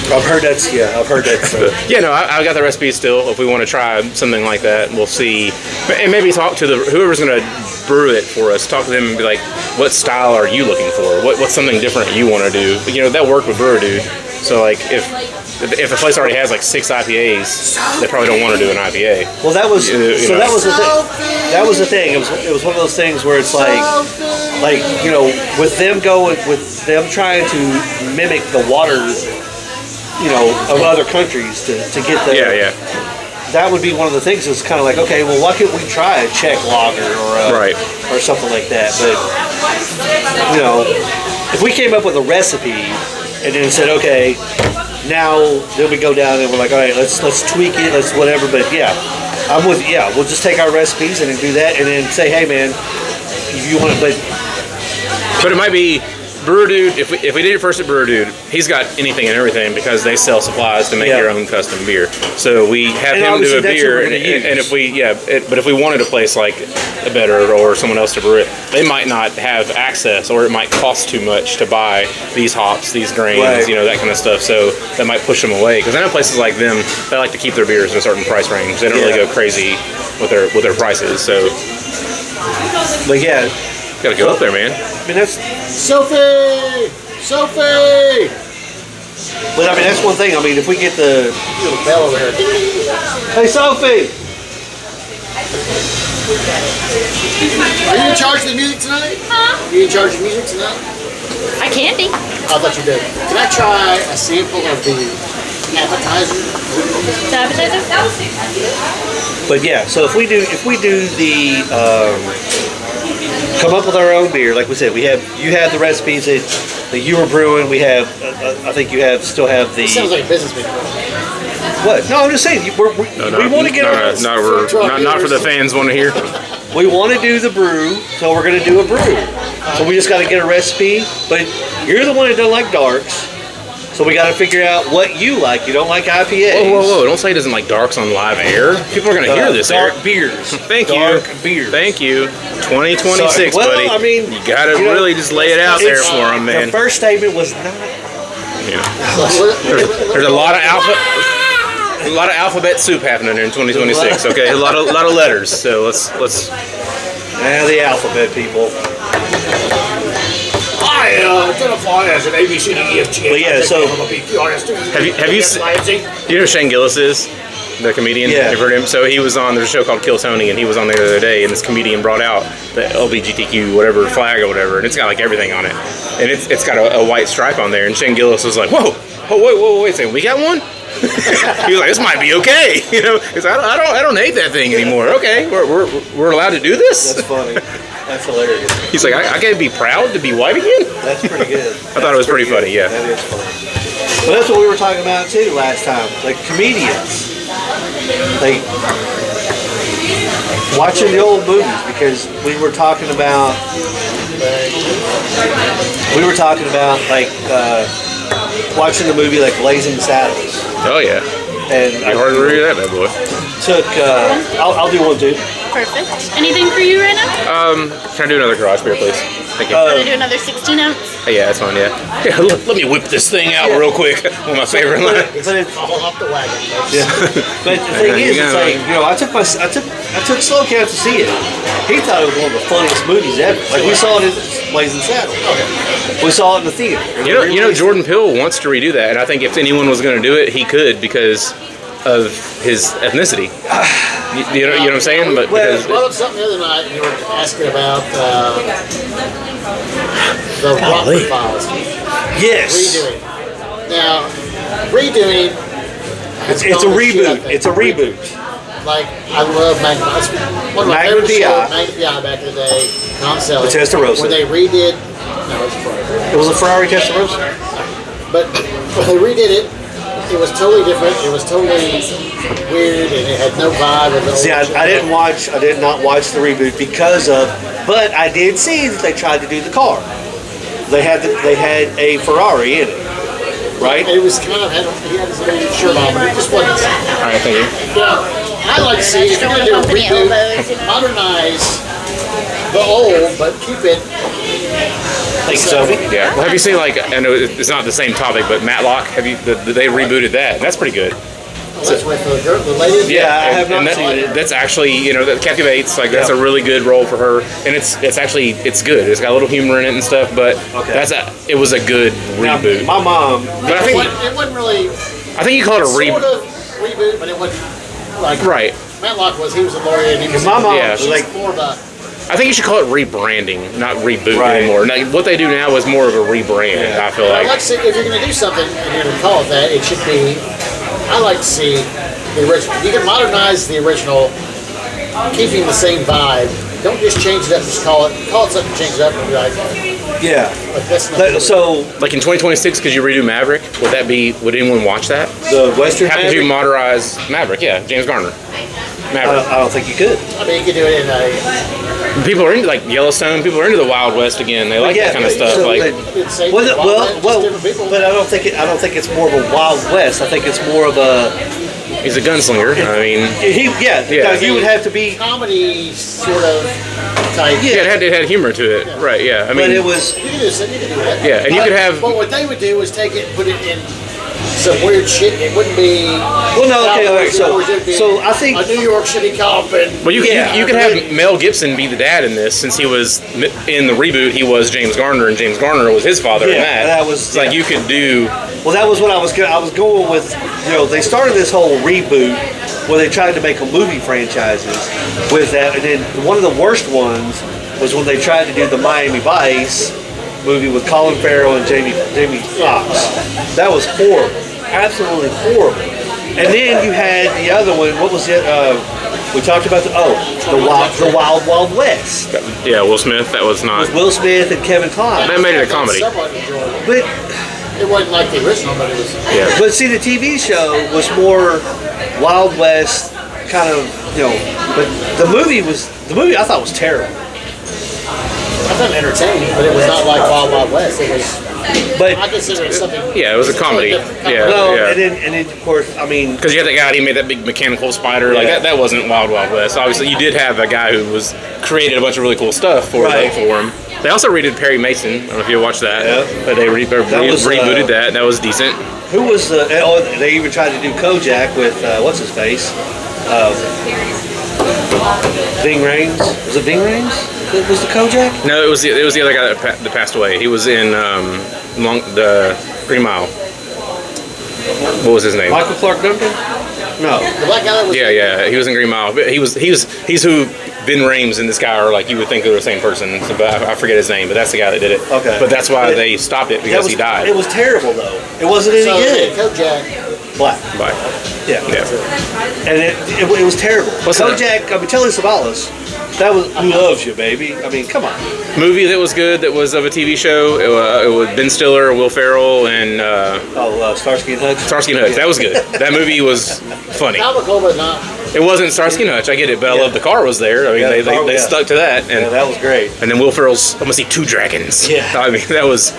I've heard that's. Yeah, no, I got the recipe still. If we want to try something like that, we'll see. And maybe talk to whoever's going to brew it for us. Talk to them and be like, what style are you looking for? What's something different you want to do? You know, that worked with Brewer Dude. So like, if a place already has like 6 IPAs, they probably don't want to do an IPA. Well, that was that was the thing. That was the thing. It was one of those things where it's like you know, with them trying to mimic the water, you know, of other countries to get the That would be one of the things. It's kind of like, okay, well, why can't we try a Czech lager or something like that? But you know, if we came up with a recipe and then said, okay, now then we go down and we're like, all right, let's tweak it, let's whatever. But yeah, we'll just take our recipes and then do that, and then say, hey man, if you want to, but it might be Brewer Dude. If we did it first at Brewer Dude, he's got anything and everything because they sell supplies to make your own custom beer. So we have him do a beer, and if but if we wanted a place like a Better or someone else to brew it, they might not have access, or it might cost too much to buy these hops, these grains, you know, that kind of stuff. So that might push them away. Because I know places like them, they like to keep their beers in a certain price range. They don't really go crazy with their prices. So, but yeah, gotta go up there, man. I mean, that's Sophie. But I mean, that's one thing. I mean, if we get the Little bell over here. hey Sophie. Are you in charge of the music tonight? Huh? Are you in charge of music tonight? I can be. I thought you did. Can I try a sample of the appetizer? The appetizer? But yeah, so if we do the come up with our own beer, like we said, you have the recipes that you were brewing. We have, I think you still have the. It sounds like a business meeting. What? No, I'm just saying. We want to get not for the fans want to hear. We want to do the brew, so we're going to do a brew. So we just got to get a recipe. But you're the one that doesn't like darks, so we got to figure out what you like. You don't like IPAs. Whoa! Don't say he doesn't like darks on live air. People are going to hear this. Dark Eric. beers. Thank dark you. beers. Thank you. 2026, so, well, buddy. I mean, you got to really just lay it out there for him, man. The first statement was not. Yeah. There's a lot of alphabet soup happening in 2026. Okay, a lot of letters. So let's. The alphabet people. I identify as an ABCDEFG. But yeah, so Have you do you know who Shane Gillis is? The comedian? Yeah. You've heard him? So he was on, there's a show called Kill Tony, and he was on there the other day, and this comedian brought out the LGBTQ whatever flag or whatever, and it's got like everything on it. And it's got a white stripe on there, and Shane Gillis was like, whoa, wait a second, we got one? He was like, this might be okay. You know, he's like, I don't hate that thing anymore. Okay, we're allowed to do this? That's funny. That's hilarious. He's like, I gotta be proud to be white again? That's pretty good. I thought it was pretty funny, yeah. That is funny. But that's what we were talking about too last time. Like comedians. Like watching the old movies, because we were talking about like watching the movie like Blazing Saddles. Oh yeah. And You hard to read that bad boy. took I'll do one too. Perfect. Anything for you right now? Can I do another garage beer, please? Thank you. Want to do another 16 ounce? Yeah, that's fine, yeah. Let me whip this thing out real quick. One of my favorite lines. But it's, Fall off the wagon. yeah. But the thing is, it's like, you know, I took Slow Cat to see it. He thought it was one of the funniest movies ever. Like we saw it in Blazing Saddles. We saw it in the theater. You know, Jordan Peele wants to redo that, and I think if anyone was going to do it, he could, because of his ethnicity. You know what I'm saying? But because Well, it's something the other night you were asking about the Rockford Files. Yes. Redoing. Now, redoing. It's a reboot. It's a reboot. Like, I love Magnum. It's one of my Magnum favorite shows, PI. Magnum PI back in the day. Tom Selleck. The Testarossa. When they redid. No, it's Ferrari. It was a Ferrari Testarossa. But when they redid it, it was totally different. It was totally weird, and it had no vibe. Of the See, old I did not watch the reboot because of, but I did see that they tried to do the car. They had a Ferrari in it. right? It was kind of, he had his little shirt on, but it just wasn't. All right, thank you. Yeah, I'd like to see, if you're going to do a Company reboot, elbows, you know. modernize the old, but keep it. Thanks, Sophie. Yeah. Well, have you seen like? I know it's not the same topic, but Matlock. Have you? They rebooted that. That's pretty good. That's with the lady. Yeah, I have not And seen it. that's actually, that captivates. Like that's Yeah. a really good role for her, and it's good. It's got a little humor in it and stuff, but Okay. it was a good Now, reboot. my mom, But I think It wasn't really I think you call it a sort reboot, of reboot, but it wasn't like right? Matlock was. He was a lawyer, and he was my mom Yeah. was she's like, more of a. I think you should call it rebranding, not reboot Right. anymore. Now, what they do now is more of a rebrand. I feel I'd like. like to see, if you're going to do something and you're going to call it that, it should be. I like to see the original. You can modernize the original, keeping the same vibe. Don't just change it up. Just call it something. Change it up and be like, yeah. that's not. So Like in 2026, could you redo Maverick? Would anyone watch that? the Western How could you Maverick, modernize Maverick? Yeah, James Garner. Maverick. I don't think you could. I mean, you could do it in a. People are into like Yellowstone. People are into the Wild West again. They like that kind of stuff. so Like, It's safe. well, different people. but I don't think it's more of a Wild West. I think it's more of a he's a gunslinger. I mean, yeah. You would have to be, comedy sort of type. yeah, it had humor to it, right? Yeah, I but mean, it was You can do that. yeah, and you could have. But what they would do is take it and put it in some weird shit. It wouldn't be. well. No, okay, all right. So I think a New York City cop and. Well, you Yeah. could have Mel Gibson be the dad in this, since he was in the reboot. He was James Garner, and James Garner was his father in Yeah, that. that was- It's like yeah. you could do. well, that was what I was going with. They started this whole reboot where they tried to make a movie franchises with that, and then one of the worst ones was when they tried to do the Miami Vice movie with Colin Farrell and Jamie Foxx. That was horrible, absolutely horrible. And then you had the other one. What was it? We talked about the Wild West Yeah, Will Smith. That was not. with Will Smith and Kevin Kline. That made it a comedy. Somewhat enjoyable. But It wasn't like the original, but it was. Yeah. But see, the TV show was more Wild West kind of, But the movie I thought was terrible. I found it entertaining, but it was not like Wild Wild West. It was. But I consider it something. Yeah, it was a comedy. totally different. Yeah. no, and then of course, I mean, Because you had that guy, he made that big mechanical spider. Like Yeah. that wasn't Wild Wild West. Obviously, you did have a guy who was created a bunch of really cool stuff for Right. him. They also redid Perry Mason. I don't know if you watched that. Yeah. But they was, rebooted that. And that was decent. who was the? Oh, they even tried to do Kojak with what's his face, Ving Rhames. Was it Ving Rhames? That was the Kojak? No, it was the other guy that passed away. He was in the Green Mile. What was his name? Michael Clark Duncan? No. The black guy that was. Yeah, he was in Green Mile. But he's who Ben Rames and this guy are like. You would think they were the same person, so, but I forget his name. But that's the guy that did it. Okay. But that's why But they stopped it, That because was, he died. It was terrible though. It wasn't any So good. Kojak. Black. Bye. Yeah. Yeah. And it was terrible. What's that? Kojak, I mean, Telly Savalas, that was Who Loves You, baby. I mean, come on. Movie that was good, that was of a TV show. It was Ben Stiller, Will Ferrell, and Starsky and Hutch. Starsky and Hutch. That was good. That movie was funny. Comical, but not. It wasn't Starsky and Hutch, I get it, but I Yeah. love the car was there. I mean, Yeah, the car, they yeah. stuck to that, Yeah, and that was great. then Will Ferrell's I'm gonna see two dragons. Yeah. I mean that was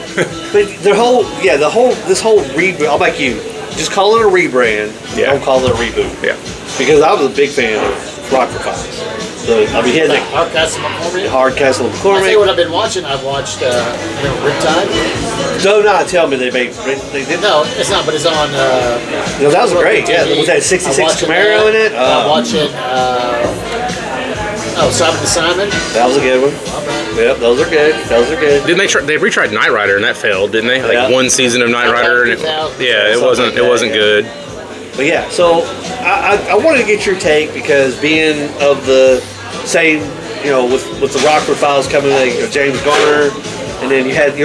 But this whole reboot, I'll make you just call it a rebrand. Yeah. Don't call it a reboot. yeah. Because I was a big fan of Rockford Files. So, I mean, he had the Hardcastle McCormick. Hardcastle of I tell you McCormick. what I've been watching. I've watched Riptide. Do not tell me they did. No, it's not, but it's on. No, that was great. Yeah, TV. was that 66 I'm watching Camaro that. in it? I'm watching. Simon to Simon. That was a good one. Yep, those are good. Those are good. Didn't they retried Knight Rider and that failed, didn't they? Like Yeah. one season of Knight Rider and it Something wasn't like that, good. But yeah, so I wanted to get your take because being of the same, with the Rockford Files coming, like James Garner, and then you had the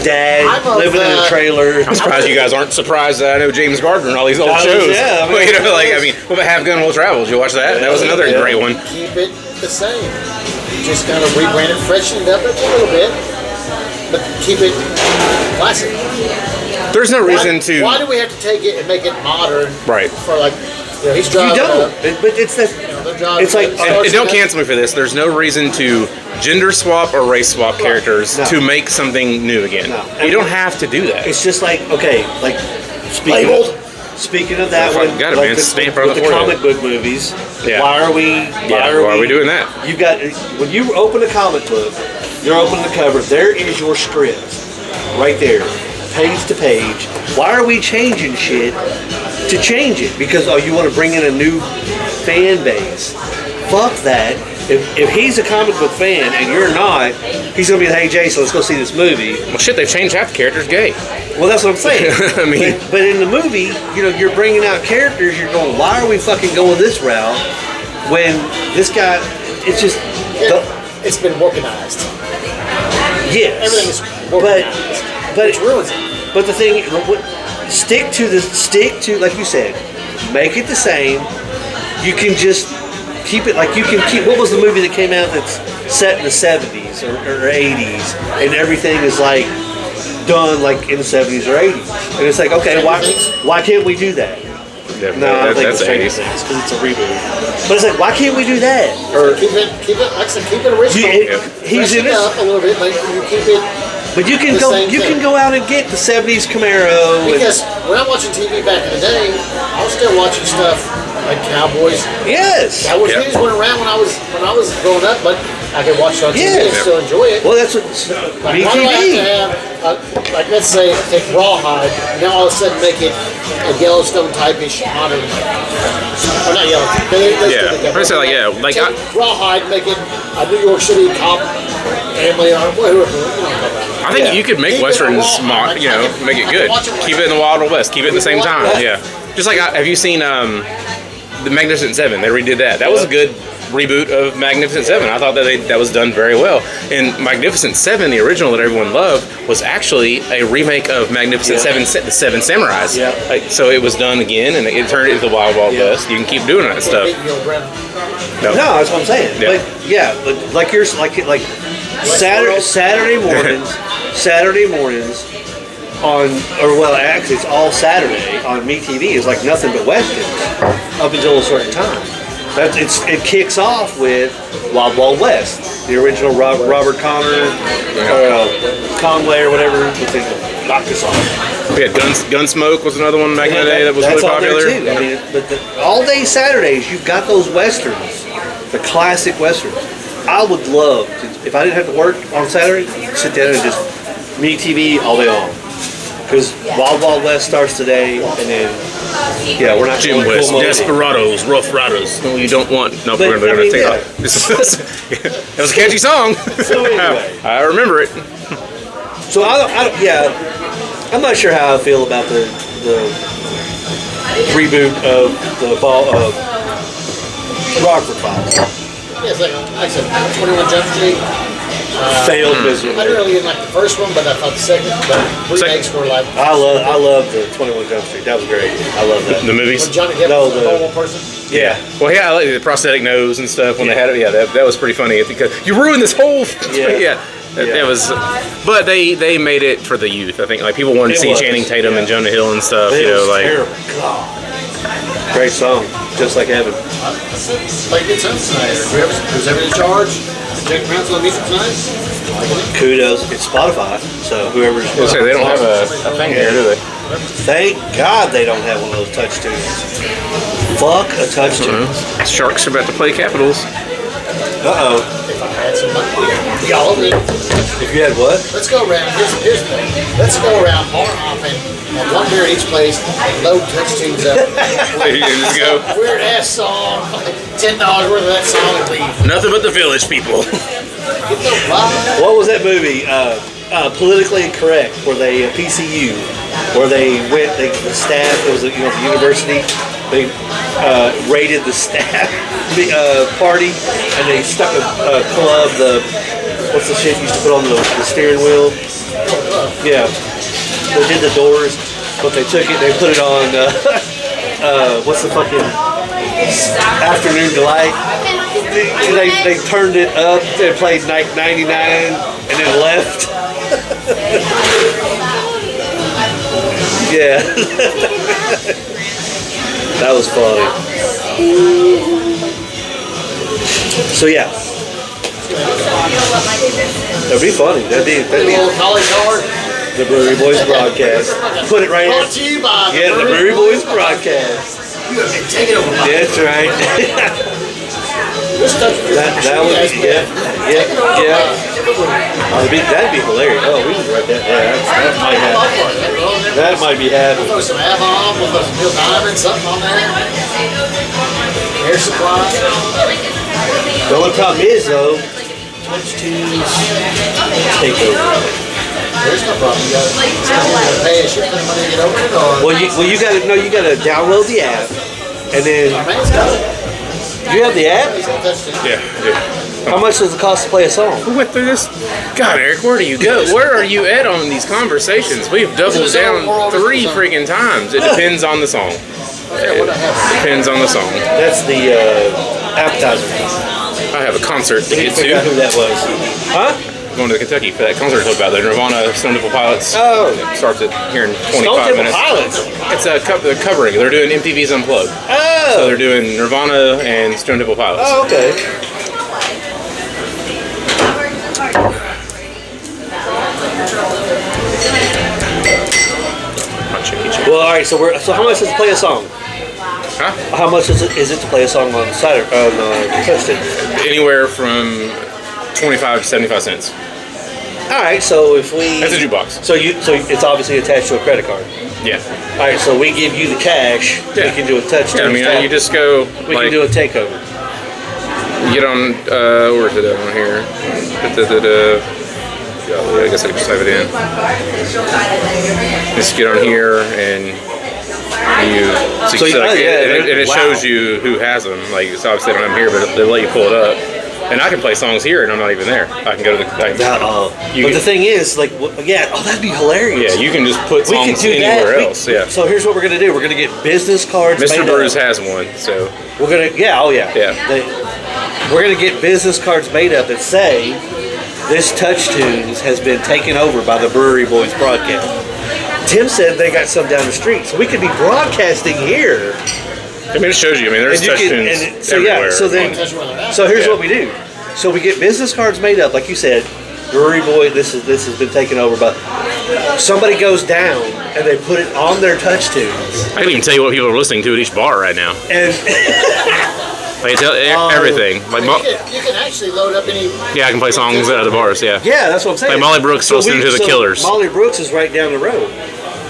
dad I'm of living in a the- trailer. I'm surprised you guys aren't surprised that I know James Gardner and all these old I was- shows. yeah, I mean, what about Have Gun Will Travel? Did you watch that? That was another Yeah. great one. Keep it the same. Just kind of rebrand it, freshen it up a little bit, but keep it classic. There's no reason to. Why do we have to take it and make it modern? Right. For like, he's You driving. don't, but it's that. job. It's like- And don't cancel me for this. There's no reason to gender swap or race swap characters No. to make something new again. No. You don't have to do that. It's just like, okay, like speaking Labeled. of, speaking of that Fucking one, got it, like man. the, Stamp with right on the the forehead. comic book movies. Yeah. Why are we? Why are we doing that? You got when you open a comic book, you're opening the cover. There is your script, right there, page to page. Why are we changing shit to change it? Because you want to bring in a new fan base. Fuck that. If he's a comic book fan and you're not, he's gonna be like, hey Jason, let's go see this movie. Well, shit, they've changed half the characters gay. Well, that's what I'm saying. I mean- but in the movie, you're bringing out characters. You're going, why are we fucking going this route when this guy? It's just, It's been organized. yes. Everything is but organized. but Which ruins it. but the thing, stick to like you said, make it the same. You can just keep it like you can keep. What was the movie that came out that's set in the 70s or 80s, and everything is like done like in the 70s or 80s, and it's like, okay, why can't we do that? Yeah, No, I don't think that's it's Stranger 80s. Things because it's a reboot. But it's like, why can't we do that? Or Keep it, like I said, keep it original. he's in Freshen it it, up a little bit, like you keep it. but you can the go. same You thing. can go out and get the 70s Camaro. And, Because when I'm watching TV back in the day, I was still watching stuff like Cowboys. yes. Cowboys Yep. movies weren't around when I was growing up, but I could watch it on TV Yeah. and still enjoy it. Well, that's what Like, why do I have to BTV. have, like, let's say, take Rawhide, and now all of a sudden make it a Yellowstone type-ish modern. Or not Yellowstone. They Yeah. still Pretty like, yeah, like take Rawhide, make it a New York City cop family or whatever. You know what I'm talking about. I think you could make Keep it westerns raw, smart, like, you know, I can- make I it can good. watch it Keep it in the Wild West. Keep it at the same time. Yeah. Just like, have you seen the Magnificent Seven? They redid that. That was a good reboot of Magnificent Seven. I thought that was done very well. And Magnificent Seven, the original that everyone loved, was actually a remake of Magnificent Yeah. Seven, the Seven Samurais. Yeah. Like, so it was done again, and it turned it into the Wild Wild Yeah. West. You can keep doing that stuff. Beat the old Brown. No, that's what I'm saying. Yeah. But yeah, but like yours, like Saturday mornings on, or well, actually it's all Saturday on MeTV is like nothing but westerns up until a certain time. It kicks off with Wild Wild West, the original Robert Connor, Conway or whatever. Knock this off. We had Gunsmoke was another one back in the day that was That's really on there popular. too. I mean, but all day Saturdays, you've got those westerns, the classic westerns. I would love to, if I didn't have to work on Saturday, sit down and just MeTV all day long. Because Wild Wild West starts today, and then we're not Jim going West, full mode. Desperados, Rough Riders. No, you don't want. No, But, we're going I to mean, take yeah. off. That was a catchy song. So anyway. I remember it. So I'm not sure how I feel about the reboot of the Rockford Files. Yeah, it's like I said, 21 Jump Street. Failed I miserably. really didn't like the first one, but I thought the second, but remakes were like I love the 21 Jump Street. That was great. I love that. The movies. when Johnny Depp No, was a the- normal person. Yeah. Well, yeah, I like the prosthetic nose and stuff when they had it. Yeah, that was pretty funny because you ruined this whole. Yeah. That Yeah. was, but they made it for the youth. I think like people wanted to It see was, Channing Tatum and yeah. Jonah Hill and stuff. It You know, was like terrible. God. Great song. Just like Heaven. Like good songs tonight. Who's ever in charge? Jack Brown's on music tonight. Kudos. It's Spotify. So whoever's. I was gonna say, they don't have a thing here, do they? Thank God they don't have one of those touch tunes. Fuck a touch tune. Sharks are about to play Capitals. Uh-oh. If I had some money, y'all agree. If you had what? Let's go around. Here's the thing. Let's go around bar hopping at one beer at each place. Load touch tunes up. There you just go. Weird ass song. $10 worth of that song and leave. Nothing but the Village people. Get the vibe. What was that movie? Politically Incorrect, where they PCU, where they went. The staff. It was the university. They raided the staff party, and they stuck a club. What's the shit you used to put on the steering wheel? Yeah, they did the doors, but they took it. They put it on. What's the fucking Afternoon Delight? They turned it up and played like 99 and then left. Yeah. That was funny. So yeah, that'd be funny. That'd be Little collie card. the Brewery Boys broadcast. Put it right here. Brought to you by Yeah, the Brewery Boys broadcast. Take it over. That's right. This stuff is that would be yeah. Oh, that'd be hilarious. Oh, we can write that. Yeah, that might happen. That might be happening. Throw some Avon, we'll throw some Bill Diamond, something on there. Air supply. The only problem is though, Twitch Tunes take over. There's no problem. You gotta pay a shit ton of money to get over it, or Well, you gotta download the app, and then our man's got it. you have the app. He's gonna touch it. Yeah. How much does it cost to play a song? Who went through this? God, Eric, where do you go? Where are you at on these conversations? We've doubled down 3 freaking times. It depends on the song. It depends on the song. That's the appetizer. I have a concert to get Figure out who to. that was. Huh? Going to Kentucky for that concert I told about, the Nirvana Stone Temple Pilots. Oh. It starts at here in 25 Stone Temple minutes. Pilots. It's a they're covering. They're doing MTV's Unplugged. Oh. So they're doing Nirvana and Stone Temple Pilots. Oh, okay. Well, all right. So how much is to play a song? Huh? How much is it to play a song on Saturday on Touchdown? Anywhere from 25 to 75 cents. All right. So if we That's a jukebox. So it's obviously attached to a credit card. Yeah. All right. So we give you the cash. Yeah. We can do a touchdown. Yeah, I mean, you just go. we can do a takeover. Get on. Where is it on here? I guess I can just type it in. Just get on here and So you- like, and it wow. shows you who has them. Like, it's obviously they don't have them here, but they let you pull it up. And I can play songs here, and I'm not even there. I can go to the. But You the thing is, like, that'd be hilarious. Yeah, you can just put We could songs do anywhere that. else. Yeah. So here's what we're gonna do. We're gonna get business cards. Mr. made Brews up. has one, so We're gonna. Yeah. Oh yeah. Yeah. We're gonna get business cards made up that say, "This Touch Tunes has been taken over by the Brewery Boys broadcast." Tim said they got some down the street, so we could be broadcasting here. I mean, it shows you. I mean, there's And you touch can- tunes and so everywhere. yeah, so then, Touch where they're at. so here's Yeah. what we do. So we get business cards made up, like you said. Brewery Boy, this has been taken over by. Somebody goes down and they put it on their Touch Tunes, I can even tell you what people are listening to at each bar right now. and Like, tell everything. Like, You can actually load up any. yeah, I can play songs at the bars. Yeah. yeah, that's what I'm saying. Like Molly Brooks listening to the Killers. Molly Brooks is right down the road,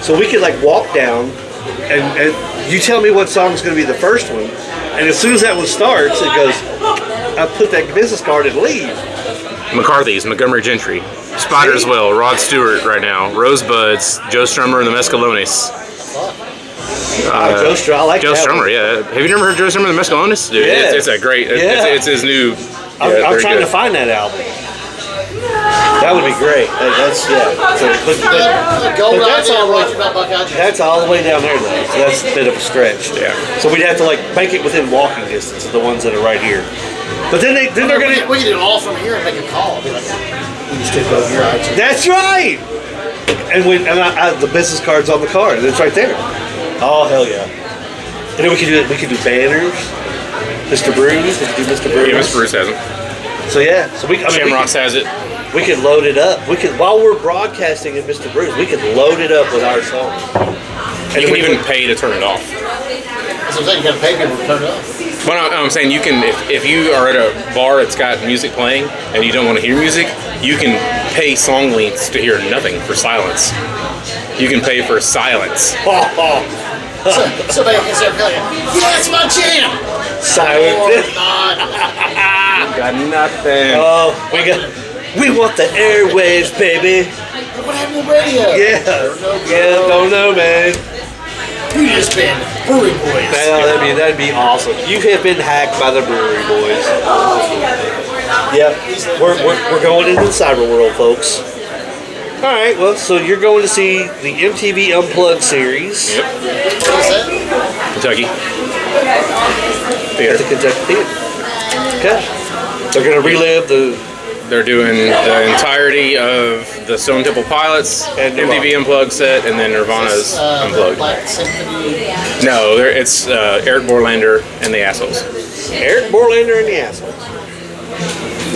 so we could like walk down, and you tell me what song's going to be the first one, and as soon as that one starts, it goes. I put that business card and leave. McCarthy's, Montgomery Gentry, Spider's Well, Rod Stewart right now, Rosebuds, Joe Strummer and the Mescalones. Joe Strummer, I like Joe that Strummer, one. yeah. Have you never heard Joe Strummer and the Mescalones? Dude, Yeah. it's a great. Yeah. It's his new. I'm very trying good. to find that album. That would be great. That's yeah. So, The gold But that's idea all brought right. you by Buckeye Juice. that's all the way down there though. So that's a bit of a stretch. Yeah. So we'd have to like make it within walking distance of the ones that are right here. But then they're We gonna. can do it all from here and make a call. Be like, we just took over your iTunes. That's right. And the business card's on the card. And it's right there. Oh hell yeah. And then we could do banners. Mr. Brews. We could do Mr. Brews. Yeah, Mr. Bruce has them. So yeah. So Shamrocks has it. we could load it up. We could while we're broadcasting at Mr. Brews, we could load it up with our songs. You can we even put- pay to turn it off. That's what I'm saying. You got to pay people to turn it off. Well, I'm saying you can, if you are at a bar that's got music playing and you don't want to hear music, you can pay song lengths to hear nothing for silence. You can pay for silence. So they can start playing. Yeah, it's my jam. Or Silent. not. Got nothing. Oh, we want the airwaves, baby. What happened to the radio? Yeah. No Yeah, go. don't know, man. You just been Brewery Boys. That'd be awesome. You have been hacked by the Brewery Boys. Yep. We're going into the cyber world, folks. All right. Well, so you're going to see the MTV Unplugged series Yep. What is that? Kentucky. at Theater. the Kentucky Theater. Okay. They're going to relive the. They're doing the entirety of the Stone Temple Pilots, And MTV Unplugged set, and then Nirvana's Unplugged. Black Symphony. No, it's Eric Borlander and the Assholes. Eric Borlander and the Assholes.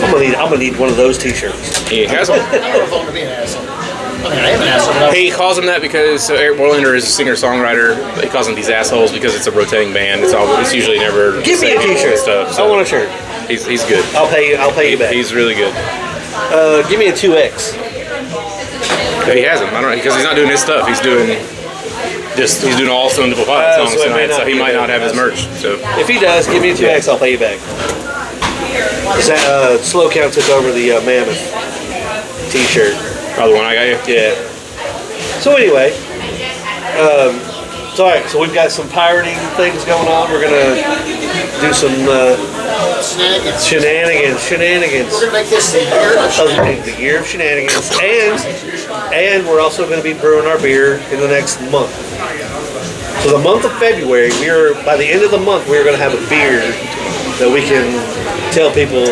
I'm gonna need one of those T-shirts. He has them. I don't know if I want to be an asshole. I mean, I am an asshole, but He calls them that because Eric Borlander is a singer-songwriter. He calls them these assholes because it's a rotating band. It's usually never Give me a the same T-shirt. stuff. I So want a shirt. he's good. I'll pay you back. He's really good. Give me a 2X. He has them. I don't know because he's not doing his stuff. He's doing all Stone Temple Pilots songs so it may tonight. So not he be might not that. have his merch. So If he does, give me a 2X. I'll pay you back. Slow Count took over the Mammoth T-shirt. oh, the one I got you. Yeah. So anyway, so all right. So we've got some pirating things going on. We're gonna do some shenanigans. shenanigans. We're going to make this the year of shenanigans. The year of shenanigans, and we're also going to be brewing our beer in the next month. So the month of February, by the end of the month, we're going to have a beer that we can tell people.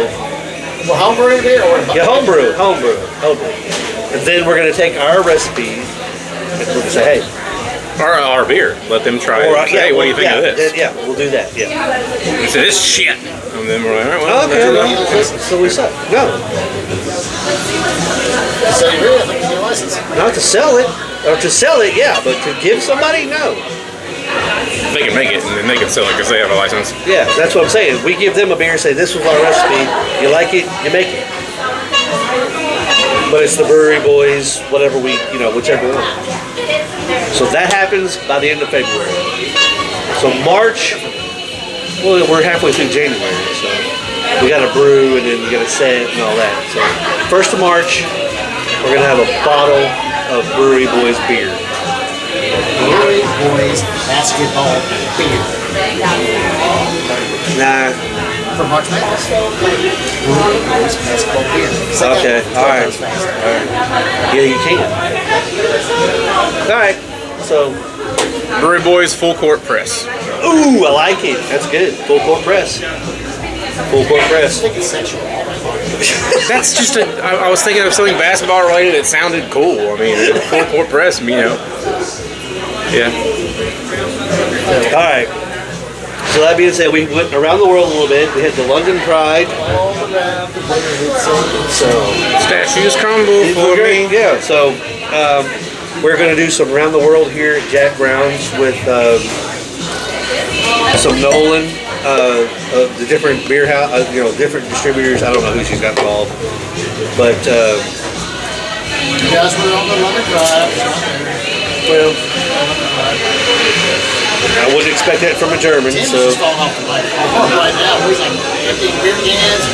Well, homebrew beer or Yeah, homebrew. And then we're going to take our recipe and we're going to say, hey. Our beer. Let them try it. Say, hey, what do you think of this? Yeah, we'll do that. Yeah. And say this shit. And then we're like, all right, well, Okay, that's well, so we suck. No, So you really think you need a license? not to sell it. Or to sell it, yeah, but to give somebody, no. they can make it and then they can sell it because they have a license. Yeah, that's what I'm saying. We give them a beer, say this was our recipe. You like it, you make it. But it's the brewery boys, whatever whichever one. So that happens by the end of February. So March, well, we're halfway through January, so we got to brew and then you got to set and all that. So 1st of March, we're gonna have a bottle of Brewery Boys beer. Brewery Boys basketball beer. Nah. For March Madness. Brewery Boys basketball beer. Okay. All right. Yeah, you can. All right. So, Brewery Boys Full Court Press. ooh, I like it. That's good. Full court press. Full court press. I think it's sexual. That's just I was thinking of something basketball related that sounded cool. I mean, Full Court Press, Yeah. All right. So that being said, we went around the world a little bit. We had the London Pride. All around the world. So Statues crumble for me. yeah. So we're going to do some around the world here at Jack Brown's with some Nolan, the different beer house, different distributors. I don't know who she's got involved, but You guys were on the London Drive. well, I wouldn't expect that from a German. Tim's So just falling off the bike. Right now, he's like emptying beer cans.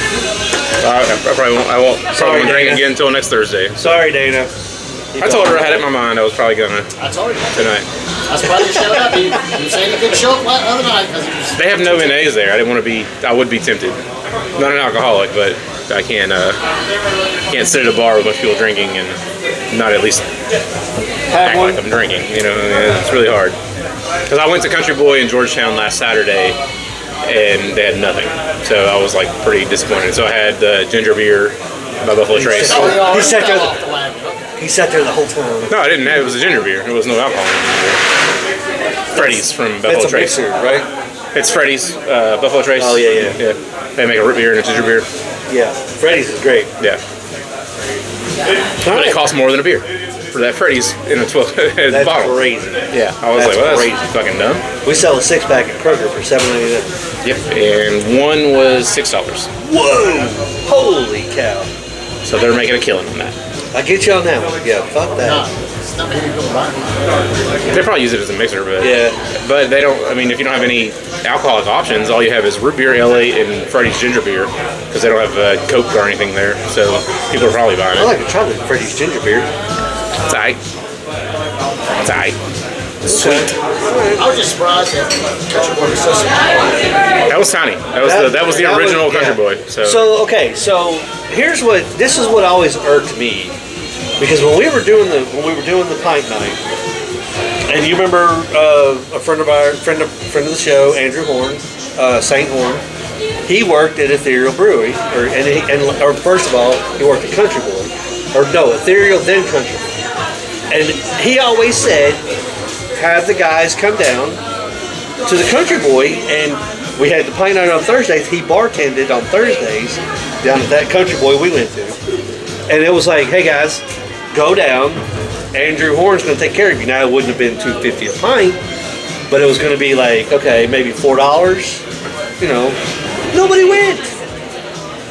I won't Sorry, drink Dana. again until next Thursday. sorry, Dana. I told her I had it in my mind I was probably gonna I told you. tonight. That's why you showed up. You said you couldn't show up the other night because he was. They have no NAs there. I would be tempted. Not an alcoholic, but I can't sit at a bar with a bunch of people drinking and not at least Have act one. like I'm drinking. It's really hard. Because I went to Country Boy in Georgetown last Saturday and they had nothing. So I was like pretty disappointed. So I had ginger beer by Buffalo Trace. Oh, he already sat there. fell off the wagon. Okay. He sat there the whole time. No, I didn't have it. was a ginger beer. There was no alcohol in it. Freddy's from Buffalo That's a Trace. mixer, right? It's Freddy's Buffalo Trace. Oh, yeah. They make a root beer and a ginger beer. Yeah. Freddy's is great. Yeah. All But it right. costs more than a beer for that Freddy's in a 12 That's bottle. crazy. Yeah, I was That's like, well, crazy. that's fucking dumb. We sell a 6-pack at Kroger for $7.99. Yep, and one was $6. Whoa! Holy cow! So they're making a killing on that. I get you on that one. Yeah, fuck that. No, it's not many people buying it. They probably use it as a mixer, but Yeah. But they don't. I mean, if you don't have any alcoholic options, all you have is root beer, LA, and Freddy's ginger beer because they don't have Coke or anything there. So people are probably buying I it. like to try the Freddy's ginger beer. It's aight. It's aight. Sweet. I was just surprised that Country Boy was so small. That was tiny. That was the original Country Boy. So So this is what always irked me, because when we were doing the pint night, and you remember a friend of the show, Andrew Horn, Saint Horn, he worked at Ethereal Brewery, or first of all, he worked at Country Boy, Ethereal then Country Boy, and he always said, have the guys come down to the Country Boy, and we had the pint night on Thursdays. He bartended on Thursdays, down at that Country Boy we went to. And it was like, hey guys, go down. Andrew Horn's going to take care of you. Now it wouldn't have been $2.50 a pint, but it was going to be like, okay, maybe $4. You know, nobody went.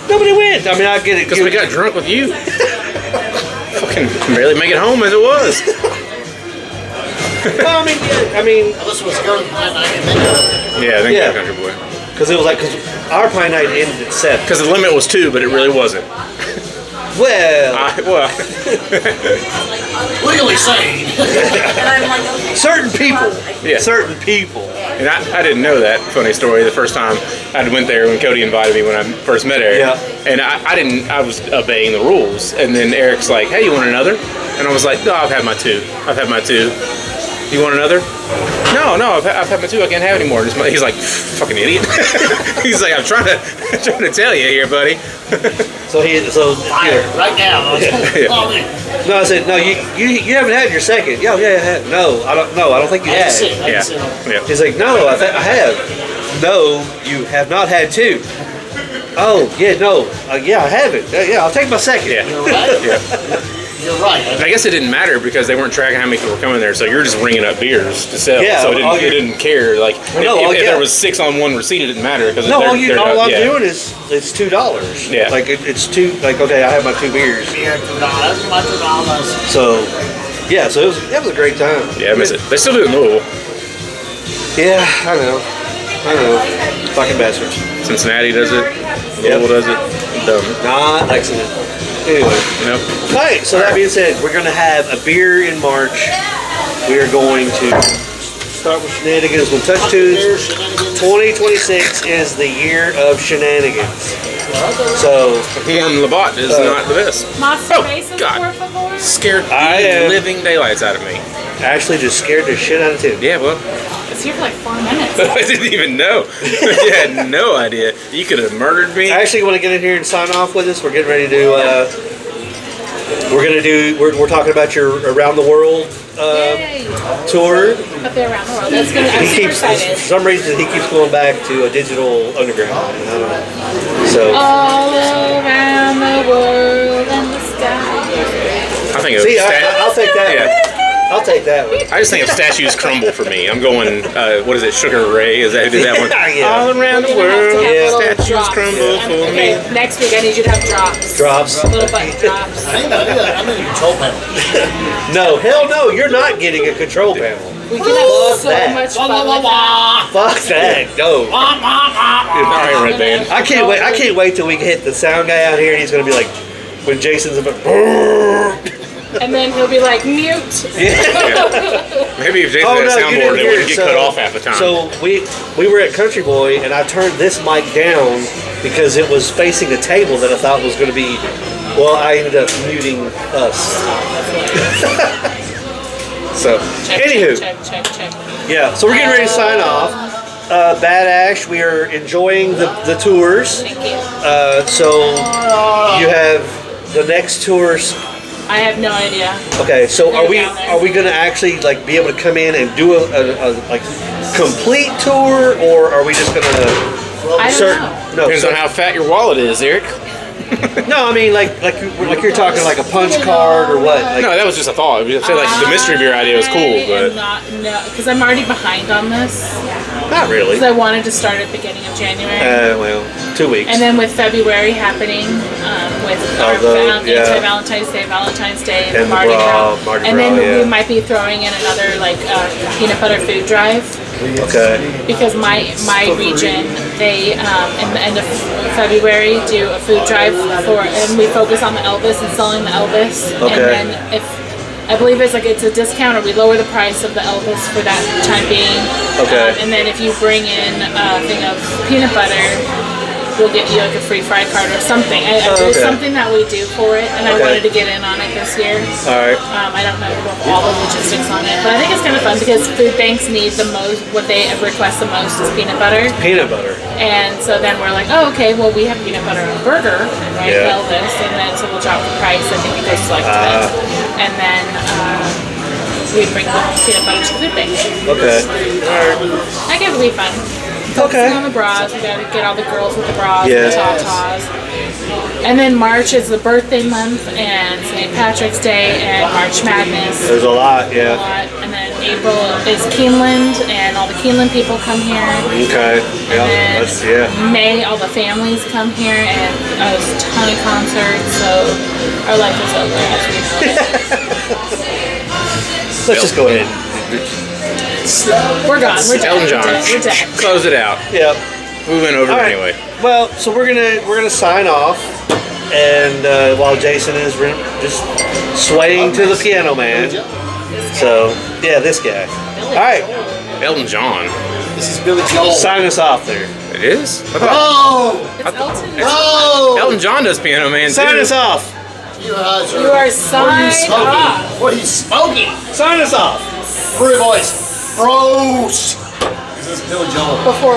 Nobody went. I mean, I get it. Because we got drunk with you. Fucking barely make it home as it was. Well, I mean, This was going pint night and then Yeah, I think Yeah. Country Boy. because it was like, because our pint night ended at 7. Because the limit was 2, but it really wasn't. Well, Well, legally sane. certain people. Yeah. Certain people. and I didn't know that. Funny story. The first time I went there when Cody invited me when I first met Eric. Yeah. And I was obeying the rules. And then Eric's like, hey, you want another? And I was like, no, I've had my 2. I've had my 2. You want another? No, I've had my 2. I can't have any more. He's like, fucking idiot. He's like, I'm trying to tell you here, buddy. So Fire right now. No, I said no. You haven't had your second. Yeah, I have. No, I don't. No, I don't think you have. Yeah. He's like, no, I have. No, you have not had 2. Oh, yeah, no, yeah, I haven't. Yeah, I'll take my second. Yeah. Right? Yeah. You're right. And I guess it didn't matter because they weren't tracking how many people were coming there, so you're just ringing up beers to sell. Yeah, so it didn't care. Like if there was 6 on one receipt, it didn't matter because No, all I'm doing is it's $2. Yeah. Like it's 2. Like okay, I have my 2 beers. Beer $2, my $2. So yeah, so that was a great time. Yeah, I miss it. They still do it in Louisville. Yeah, I know. Fucking bastards. Cincinnati does it. Louisville does it. Dumb. Not Lexington. Anyway. Nope. Alright, so that being said, we're going to have a beer in March. We are going to start with Shenanigans with Touch Tunes. 2026 is the year of Shenanigans. So, Juan Labat is not the best. Más Oh, cervezas, God. por favor. Scared I the am- living daylights out of me. actually just scared the shit out of Tim. Yeah, well, It's here for like 4 minutes. I didn't even know. You had no idea. You could have murdered me. I actually want to get in here and sign off with us. We're getting ready to we're talking about your around the world Yay. tour. Up there around the world. That's gonna. I'm He super keeps, for excited. some reason, he keeps going back to a digital underground. I don't know. So, All around the world and the sky. I think it was see, I'll take that one. I'll take that one. I just think of statues crumble for me. I'm going, what is it, Sugar Ray? Is that who did that one? Yeah. All around the We're gonna world, have to have little statues drops. crumble for Okay, me. next week I need you to have drops. Drops. Little button drops. I ain't gonna do that. I'm in a control panel. No, hell no, you're not getting a control panel. We can have so that. much fun with that. Fuck that. No. All right, Red Band. I can't wait till we hit the sound guy out here and he's gonna be like, when Jason's about, And then he'll be like, mute. Maybe if Jason oh had a no, you soundboard, didn't they hear wouldn't it. get cut off half the time. So we were at Country Boy and I turned this mic down because it was facing a table that I thought was going to be. Well, I ended up muting us. So, Check, anywho, check. yeah. So we're getting ready to sign off. Bad Ash, we are enjoying the tours. Thank you. So you have the next tours. I have no idea. Okay, so are They're down there. we gonna actually like be able to come in and do a like complete tour, or are we just gonna I don't know. no Depends on how fat your wallet is, Eric. no I mean like you're talking like a punch card or what? Like, No, that was just a thought. I say like the mystery beer idea was cool, but because I'm already behind on this. not really. Because I wanted to start at the beginning of January. Well, 2 weeks. And then with February happening, with our Valentine's Day, And the Mardi Gras, Mardi and then Gras, yeah. we might be throwing in another like peanut butter food drive Okay. because my region they in the end of February do a food drive and we focus on the Elvis and selling the Elvis, Okay. and then if I believe it's a discount or we lower the price of the Elvis for that time being. Okay. And then if you bring in a thing of peanut butter, we'll get you like a free fry card or something. There's okay. something that we do for it, and I Okay. wanted to get in on it this year. All right. I don't know all the logistics on it, but I think it's kind of fun because food banks need the most, what they request the most is peanut butter. Peanut butter. And so then we're like, oh, okay, well, we have peanut butter on a burger, right? Yeah. Elvis, and then so we'll drop the price. I think it goes select to it. And then we bring the peanut butter to the food bank. Okay. I think it'll be fun. Okay. Focusing on the bras, we gotta get all the girls with the bras Yeah. and the tatas. And then March is the birthday month, and St. Patrick's Day, and March Madness. There's a lot, A yeah. lot. And then April is Keeneland, and all the Keeneland people come here. Okay, yeah, And that's, yeah. May, all the families come here, and there's a ton of concerts, so our life is over as we know it. Let's just go ahead. We're gone. We're done. Elton John. We're done. Close it out. Yep. We went over All right. anyway. Well, so we're gonna sign off, and while Jason is just swaying to the piano man. So yeah, this guy. All right, Elton John. This is Billy Joel. sign us off there. It is? I thought Oh! It's Elton. Oh! Elton John does Piano Man Sign too. us off. You guys You are signed off. What are you smoking? Sign us off. Free voice. Bros! This is Billy Joel. Before.